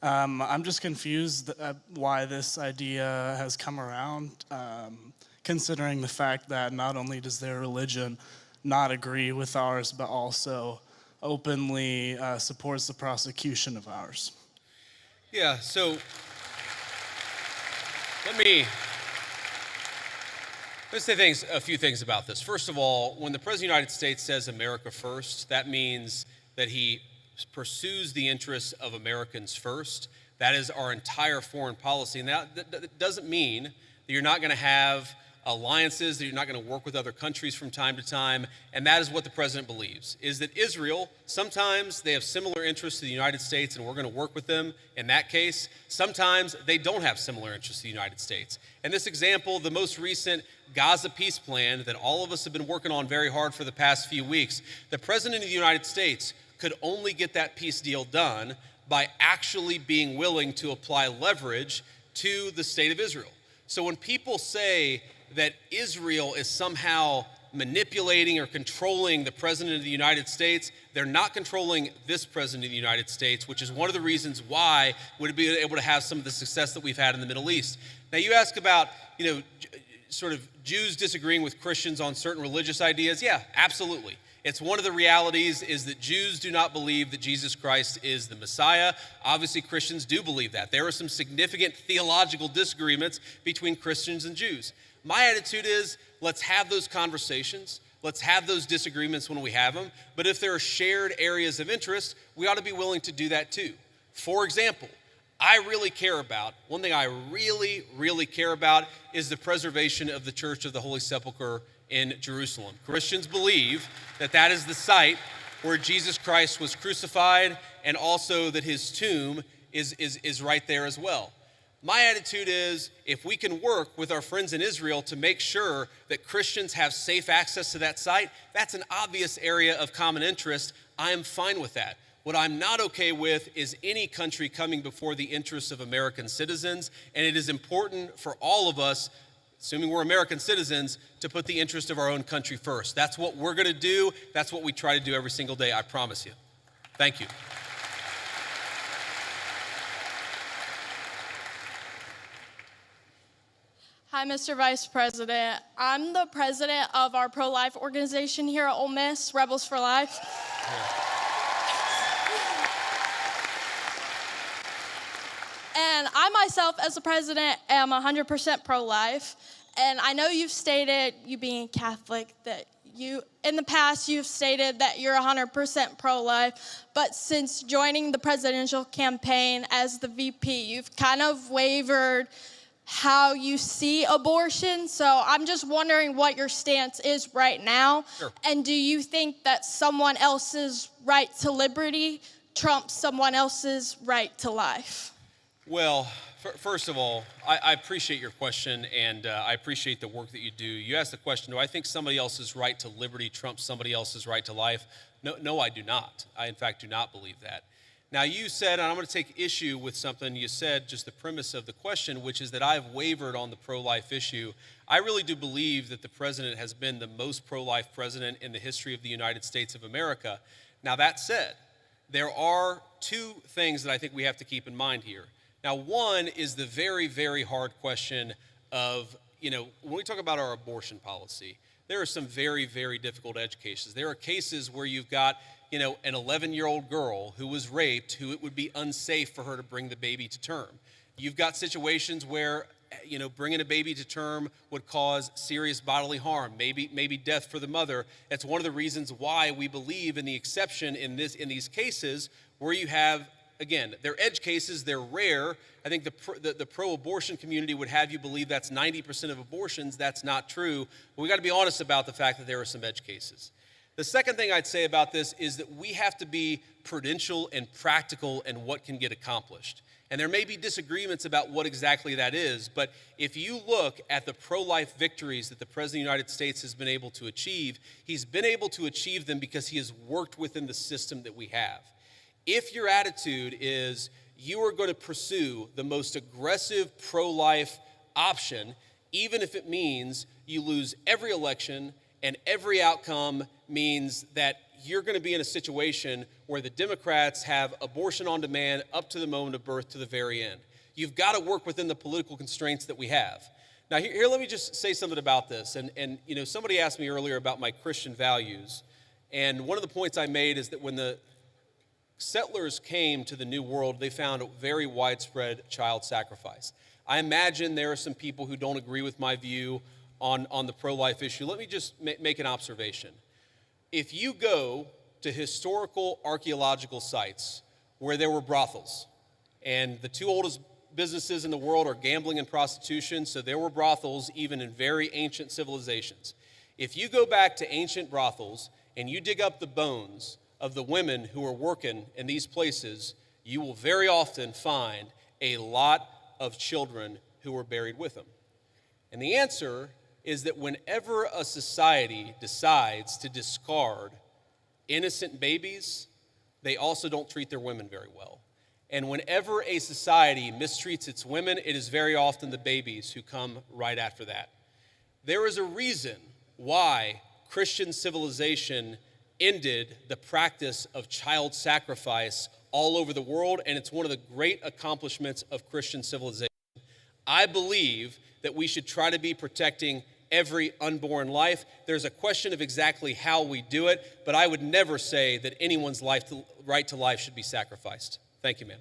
I'm just confused why this idea has come around, considering the fact that not only does their religion not agree with ours, but also openly supports the prosecution of ours. Yeah, so let me say a few things about this. First of all, when the President of the United States says America first, that means that he pursues the interests of Americans first. That is our entire foreign policy. And that doesn't mean that you're not going to have alliances, that you're not going to work with other countries from time to time. And that is what the president believes, is that Israel, sometimes they have similar interests to the United States and we're going to work with them in that case. Sometimes they don't have similar interests to the United States. And this example, the most recent Gaza peace plan that all of us have been working on very hard for the past few weeks, the president of the United States could only get that peace deal done by actually being willing to apply leverage to the state of Israel. So when people say that Israel is somehow manipulating or controlling the president of the United States, they're not controlling this president of the United States, which is one of the reasons why we'd be able to have some of the success that we've had in the Middle East. Now you ask about, sort of Jews disagreeing with Christians on certain religious ideas. Yeah, absolutely. It's one of the realities is that Jews do not believe that Jesus Christ is the Messiah. Obviously, Christians do believe that. There are some significant theological disagreements between Christians and Jews. My attitude is, let's have those conversations. Let's have those disagreements when we have them. But if there are shared areas of interest, we ought to be willing to do that too. For example, one thing I really, really care about is the preservation of the Church of the Holy Sepulchre in Jerusalem. Christians believe that that is the site where Jesus Christ was crucified, and also that his tomb is right there as well. My attitude is, if we can work with our friends in Israel to make sure that Christians have safe access to that site, that's an obvious area of common interest. I am fine with that. What I'm not okay with is any country coming before the interests of American citizens, and it is important for all of us, assuming we're American citizens, to put the interest of our own country first. That's what we're going to do. That's what we try to do every single day, I promise you. Thank you. Hi, Mr. Vice President. I'm the president of our pro-life organization here at Ole Miss, Rebels for Life. And I myself, as the president, am 100% pro-life. And I know you've stated, you being Catholic, that in the past you've stated that you're 100% pro-life. But since joining the presidential campaign as the VP, you've kind of wavered how you see abortion. So I'm just wondering what your stance is right now. Sure. And do you think that someone else's right to liberty trumps someone else's right to life? Well, first of all, I appreciate your question, and I appreciate the work that you do. You asked the question, do I think somebody else's right to liberty trumps somebody else's right to life? No, I do not. I, in fact, do not believe that. Now, you said, and I'm going to take issue with something you said, just the premise of the question, which is that I've wavered on the pro-life issue. I really do believe that the president has been the most pro-life president in the history of the United States of America. Now, that said, there are two things that I think we have to keep in mind here. Now, one is the very, very hard question of, when we talk about our abortion policy, there are some very, very difficult edge cases. There are cases where you've got, an 11-year-old girl who was raped, who it would be unsafe for her to bring the baby to term. You've got situations where, bringing a baby to term would cause serious bodily harm, maybe death for the mother. That's one of the reasons why we believe in the exception in these cases where you have, again, they're edge cases, they're rare. I think the pro-abortion community would have you believe that's 90% of abortions. That's not true. But we got to be honest about the fact that there are some edge cases. The second thing I'd say about this is that we have to be prudential and practical in what can get accomplished. And there may be disagreements about what exactly that is, but if you look at the pro-life victories that the President of the United States has been able to achieve, he's been able to achieve them because he has worked within the system that we have. If your attitude is you are going to pursue the most aggressive pro-life option, even if it means you lose every election and every outcome means that you're going to be in a situation where the Democrats have abortion on demand up to the moment of birth to the very end. You've got to work within the political constraints that we have. Now, here let me just say something about this. And somebody asked me earlier about my Christian values. And one of the points I made is that when the settlers came to the New World, they found a very widespread child sacrifice. I imagine there are some people who don't agree with my view on the pro-life issue. Let me just make an observation. If you go to historical archaeological sites where there were brothels, and the two oldest businesses in the world are gambling and prostitution, so there were brothels even in very ancient civilizations. If you go back to ancient brothels and you dig up the bones of the women who are working in these places, you will very often find a lot of children who were buried with them. And the answer is that whenever a society decides to discard innocent babies, they also don't treat their women very well. And whenever a society mistreats its women, it is very often the babies who come right after that. There is a reason why Christian civilization ended the practice of child sacrifice all over the world, and it's one of the great accomplishments of Christian civilization. I believe that we should try to be protecting every unborn life. There's a question of exactly how we do it, but I would never say that anyone's right to life should be sacrificed. Thank you, ma'am.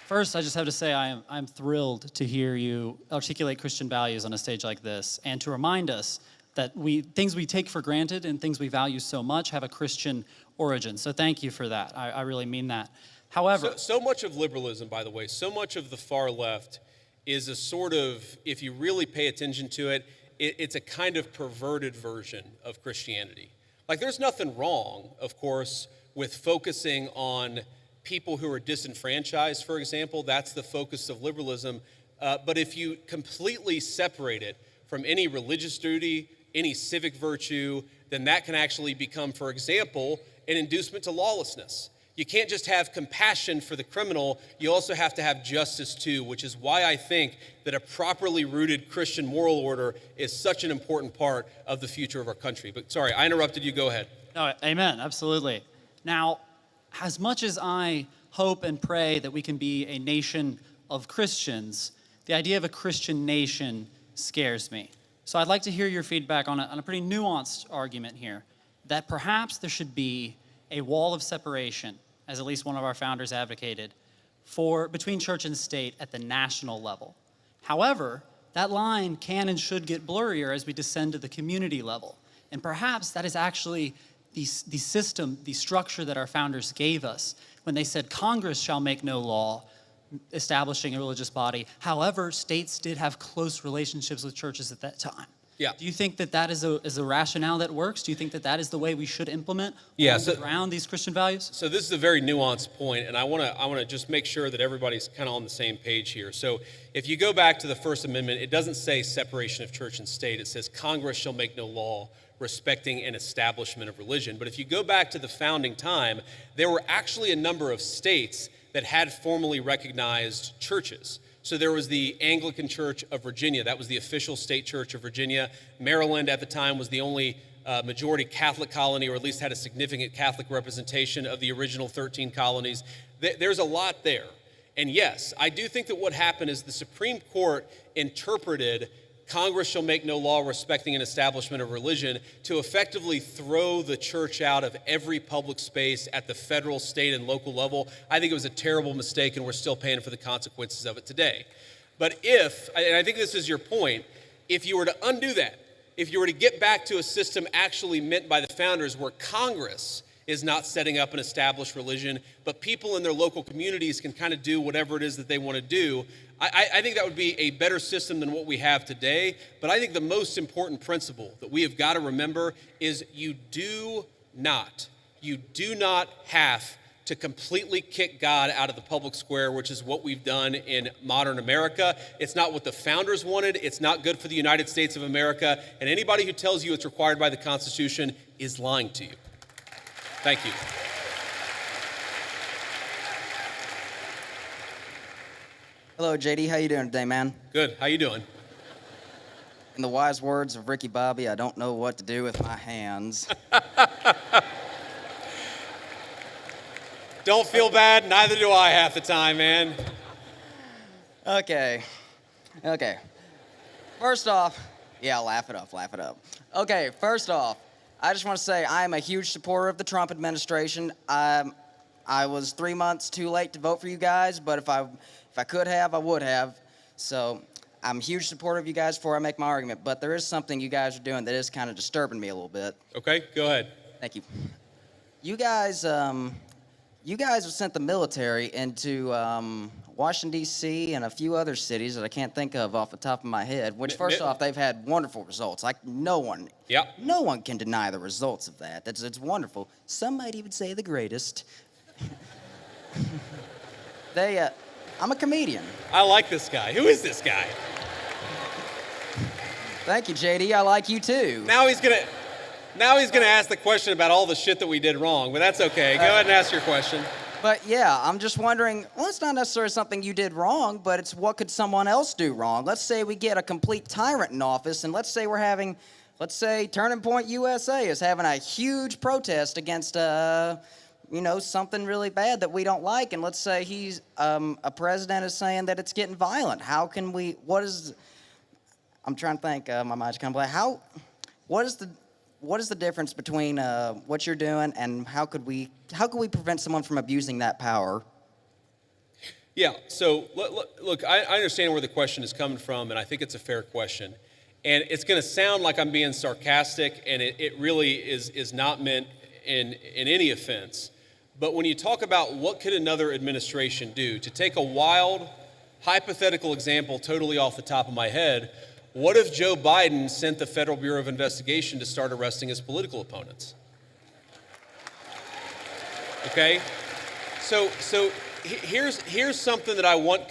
First, I just have to say I'm thrilled to hear you articulate Christian values on a stage like this and to remind us that things we take for granted and things we value so much have a Christian origin. So thank you for that. I really mean that. However, so much of liberalism, by the way, so much of the far left is a sort of, if you really pay attention to it, it's a kind of perverted version of Christianity. Like, there's nothing wrong, of course, with focusing on people who are disenfranchised, for example. That's the focus of liberalism. But if you completely separate it from any religious duty, any civic virtue, then that can actually become, for example, an inducement to lawlessness. You can't just have compassion for the criminal, you also have to have justice too, which is why I think that a properly rooted Christian moral order is such an important part of the future of our country. But sorry, I interrupted you, go ahead. No, amen, absolutely. Now, as much as I hope and pray that we can be a nation of Christians, the idea of a Christian nation scares me. So I'd like to hear your feedback on a pretty nuanced argument here, that perhaps there should be a wall of separation, as at least one of our founders advocated, between church and state at the national level. However, that line can and should get blurrier as we descend to the community level. And perhaps that is actually the system, the structure that our founders gave us when they said Congress shall make no law establishing a religious body. However, states did have close relationships with churches at that time. Yeah. Do you think that that is a rationale that works? Do you think that that is the way we should implement around these Christian values? So this is a very nuanced point, and I want to just make sure that everybody's kind of on the same page here. So if you go back to the First Amendment, it doesn't say separation of church and state. It says Congress shall make no law respecting an establishment of religion. But if you go back to the founding time, there were actually a number of states that had formally recognized churches. So there was the Anglican Church of Virginia. That was the official state church of Virginia. Maryland at the time was the only majority Catholic colony, or at least had a significant Catholic representation of the original 13 colonies. There's a lot there. And yes, I do think that what happened is the Supreme Court interpreted Congress shall make no law respecting an establishment of religion to effectively throw the church out of every public space at the federal, state, and local level. I think it was a terrible mistake, and we're still paying for the consequences of it today. But and I think this is your point, if you were to undo that, if you were to get back to a system actually meant by the founders where Congress is not setting up an established religion, but people in their local communities can kind of do whatever it is that they want to do, I think that would be a better system than what we have today. But I think the most important principle that we have got to remember is you do not have to completely kick God out of the public square, which is what we've done in modern America. It's not what the founders wanted. It's not good for the United States of America. And anybody who tells you it's required by the Constitution is lying to you. Thank you. Hello, JD. How you doing today, man? Good. How you doing? In the wise words of Ricky Bobby, I don't know what to do with my hands. Don't feel bad. Neither do I half the time, man. Okay. First off, yeah, laugh it up. Okay, first off, I just want to say I am a huge supporter of the Trump administration. I was 3 months too late to vote for you guys, but if I could have, I would have. So I'm a huge supporter of you guys before I make my argument, but there is something you guys are doing that is kind of disturbing me a little bit. Okay, go ahead. Thank you. You guys have sent the military into Washington, D.C. and a few other cities that I can't think of off the top of my head, which first off, they've had wonderful results. Like no one can deny the results of that. It's wonderful. Some might even say the greatest. I'm a comedian. I like this guy. Who is this guy? Thank you, JD. I like you too. Now he's gonna ask the question about all the shit that we did wrong, but that's okay. Go ahead and ask your question. But yeah, I'm just wondering, well, it's not necessarily something you did wrong, but it's what could someone else do wrong? Let's say we get a complete tyrant in office, and let's say Turning Point USA is having a huge protest against something really bad that we don't like, and let's say he's a president is saying that it's getting violent. How can we? I'm trying to think. My mind's kind of blank. What is the difference between what you're doing and how could we prevent someone from abusing that power? Yeah. So look, I understand where the question is coming from, and I think it's a fair question. And it's going to sound like I'm being sarcastic, and it really is not meant in any offense. But when you talk about what could another administration do, to take a wild, hypothetical example totally off the top of my head, what if Joe Biden sent the Federal Bureau of Investigation to start arresting his political opponents? Okay? So here's something that I want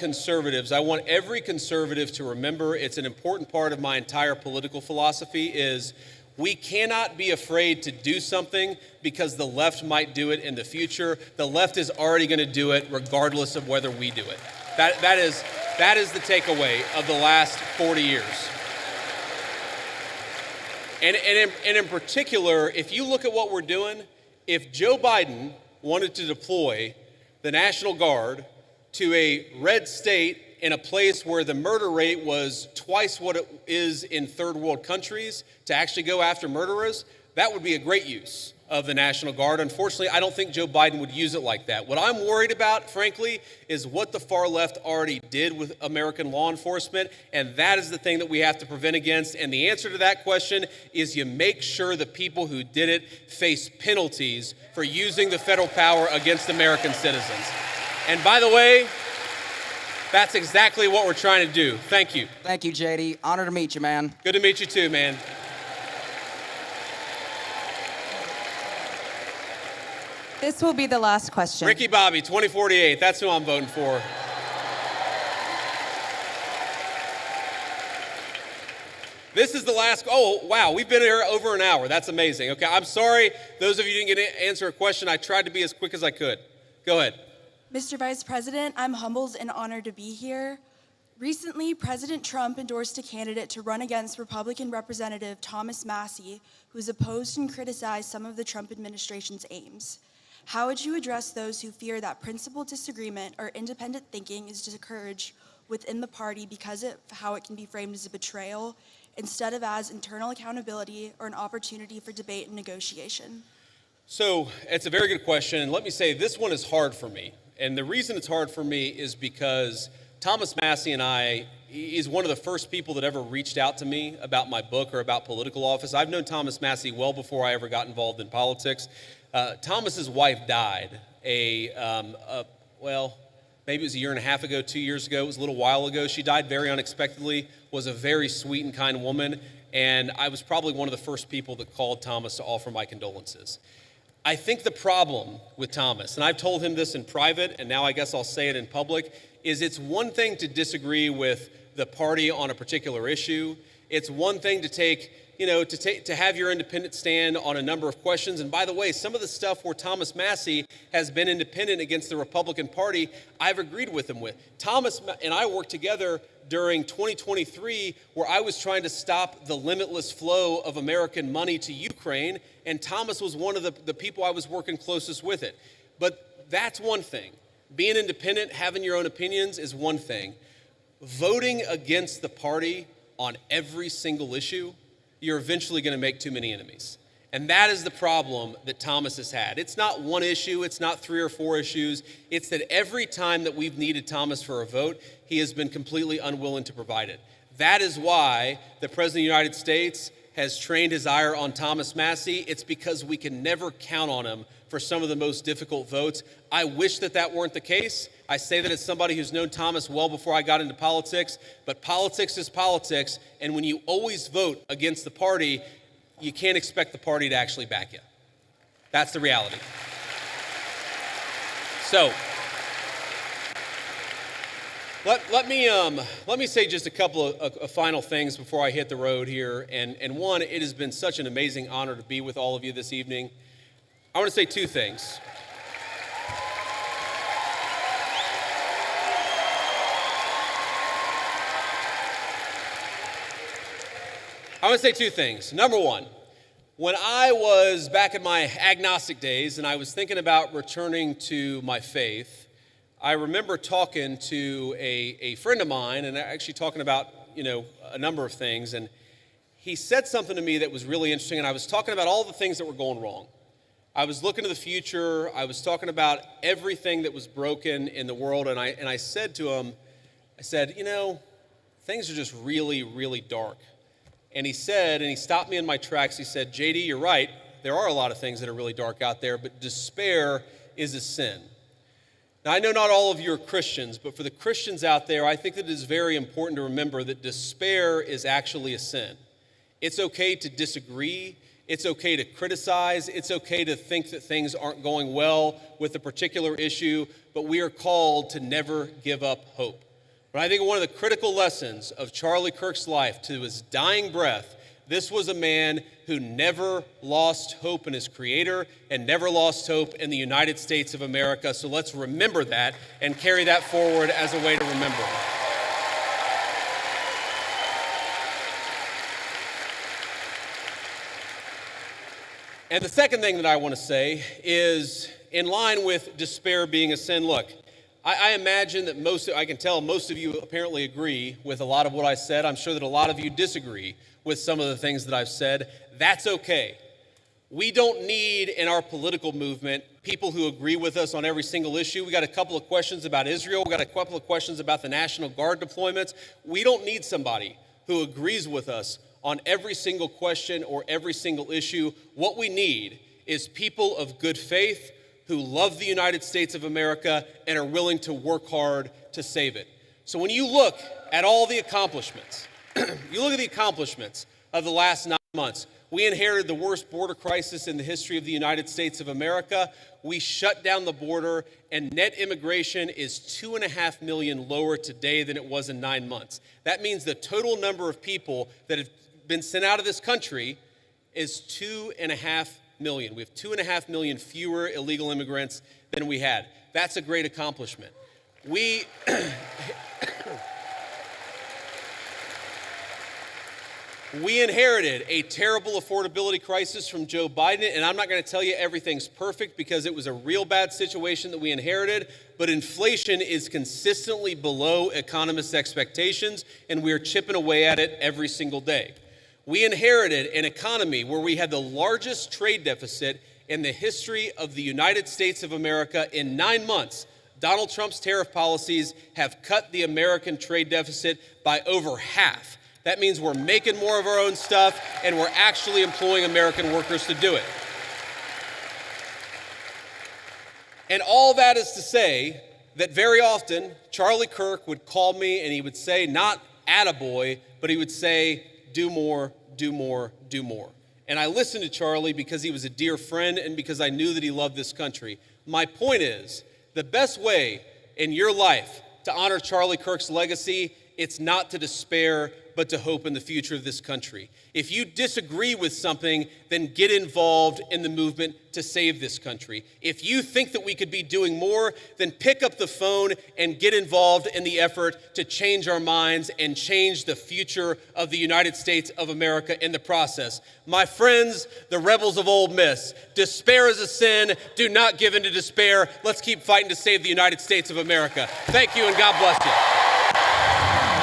every conservative to remember. It's an important part of my entire political philosophy is we cannot be afraid to do something because the left might do it in the future. The left is already going to do it regardless of whether we do it. That is the takeaway of the last 40 years. And in particular, if you look at what we're doing, if Joe Biden wanted to deploy the National Guard to a red state in a place where the murder rate was twice what it is in third world countries to actually go after murderers, that would be a great use of the National Guard. Unfortunately, I don't think Joe Biden would use it like that. What I'm worried about, frankly, is what the far left already did with American law enforcement, and that is the thing that we have to prevent against. And the answer to that question is you make sure the people who did it face penalties for using the federal power against American citizens. And by the way, That's exactly what we're trying to do. Thank you. Thank you, JD. Honor to meet you, man. Good to meet you too, man. This will be the last question. Ricky Bobby, 2048. That's who I'm voting for. This is the last, oh, wow, we've been here over an hour. That's amazing. Okay, I'm sorry, those of you who didn't get to answer a question. I tried to be as quick as I could. Go ahead. Mr. Vice President, I'm humbled and honored to be here. Recently, President Trump endorsed a candidate to run against Republican Representative Thomas Massie, who has opposed and criticized some of the Trump administration's aims. How would you address those who fear that principled disagreement or independent thinking is discouraged within the party because of how it can be framed as a betrayal instead of as internal accountability or an opportunity for debate and negotiation? So it's a very good question. And let me say, this one is hard for me. And the reason it's hard for me is because Thomas Massie and I, he's one of the first people that ever reached out to me about my book or about political office. I've known Thomas Massie well before I ever got involved in politics. Thomas's wife died well, maybe it was a year and a half ago, 2 years ago. It was a little while ago. She died very unexpectedly, was a very sweet and kind woman. And I was probably one of the first people that called Thomas to offer my condolences. I think the problem with Thomas, and I've told him this in private, and now I guess I'll say it in public, is it's one thing to disagree with the party on a particular issue. It's one thing to to have your independent stand on a number of questions. And by the way, some of the stuff where Thomas Massie has been independent against the Republican Party, I've agreed with him with. Thomas and I worked together during 2023, where I was trying to stop the limitless flow of American money to Ukraine, and Thomas was one of the people I was working closest with it. But that's one thing. Being independent, having your own opinions is one thing. Voting against the party on every single issue, you're eventually going to make too many enemies. And that is the problem that Thomas has had. It's not one issue, it's not 3 or 4 issues. It's that every time that we've needed Thomas for a vote, he has been completely unwilling to provide it. That is why the President of the United States has trained his ire on Thomas Massie. It's because we can never count on him for some of the most difficult votes. I wish that weren't the case. I say that as somebody who's known Thomas well before I got into politics, but politics is politics, and when you always vote against the party, you can't expect the party to actually back you. That's the reality. So, let me say just a couple of final things before I hit the road here. And one, it has been such an amazing honor to be with all of you this evening. I want to say 2 things. I want to say 2 things. Number one, when I was back in my agnostic days and I was thinking about returning to my faith, I remember talking to a friend of mine and actually talking about, a number of things. And he said something to me that was really interesting. And I was talking about all the things that were going wrong. I was looking to the future. I was talking about everything that was broken in the world. And I said to him, things are just really, really dark. And he stopped me in my tracks. He said, JD, you're right. There are a lot of things that are really dark out there, but despair is a sin. Now, I know not all of you are Christians, but for the Christians out there, I think that it is very important to remember that despair is actually a sin. It's okay to disagree. It's okay to criticize. It's okay to think that things aren't going well with a particular issue, but we are called to never give up hope. But I think one of the critical lessons of Charlie Kirk's life to his dying breath, this was a man who never lost hope in his Creator and never lost hope in the United States of America. So let's remember that and carry that forward as a way to remember. And the second thing that I want to say is, in line with despair being a sin, look, I imagine that I can tell most of you apparently agree with a lot of what I said. I'm sure that a lot of you disagree with some of the things that I've said. That's okay. We don't need in our political movement people who agree with us on every single issue. We got a couple of questions about Israel. We got a couple of questions about the National Guard deployments. We don't need somebody who agrees with us on every single question or every single issue. What we need is people of good faith who love the United States of America and are willing to work hard to save it. So when you look at all the accomplishments, you look at the accomplishments of the last 9 months. We inherited the worst border crisis in the history of the United States of America. We shut down the border, and net immigration is 2.5 million lower today than it was in 9 months. That means the total number of people that have been sent out of this country is 2.5 million. We have 2.5 million fewer illegal immigrants than we had. That's a great accomplishment. We inherited a terrible affordability crisis from Joe Biden, and I'm not going to tell you everything's perfect because it was a real bad situation that we inherited, but inflation is consistently below economists' expectations, and we are chipping away at it every single day. We inherited an economy where we had the largest trade deficit in the history of the United States of America. In 9 months, Donald Trump's tariff policies have cut the American trade deficit by over half. That means we're making more of our own stuff, and we're actually employing American workers to do it. And all that is to say that very often, Charlie Kirk would call me and he would say, not attaboy, but he would say, do more, do more, do more. And I listened to Charlie because he was a dear friend and because I knew that he loved this country. My point is, the best way in your life to honor Charlie Kirk's legacy, it's not to despair, but to hope in the future of this country. If you disagree with something, then get involved in the movement to save this country. If you think that we could be doing more, then pick up the phone and get involved in the effort to change our minds and change the future of the United States of America in the process. My friends, the rebels of Ole Miss, despair is a sin. Do not give in to despair. Let's keep fighting to save the United States of America. Thank you and God bless you.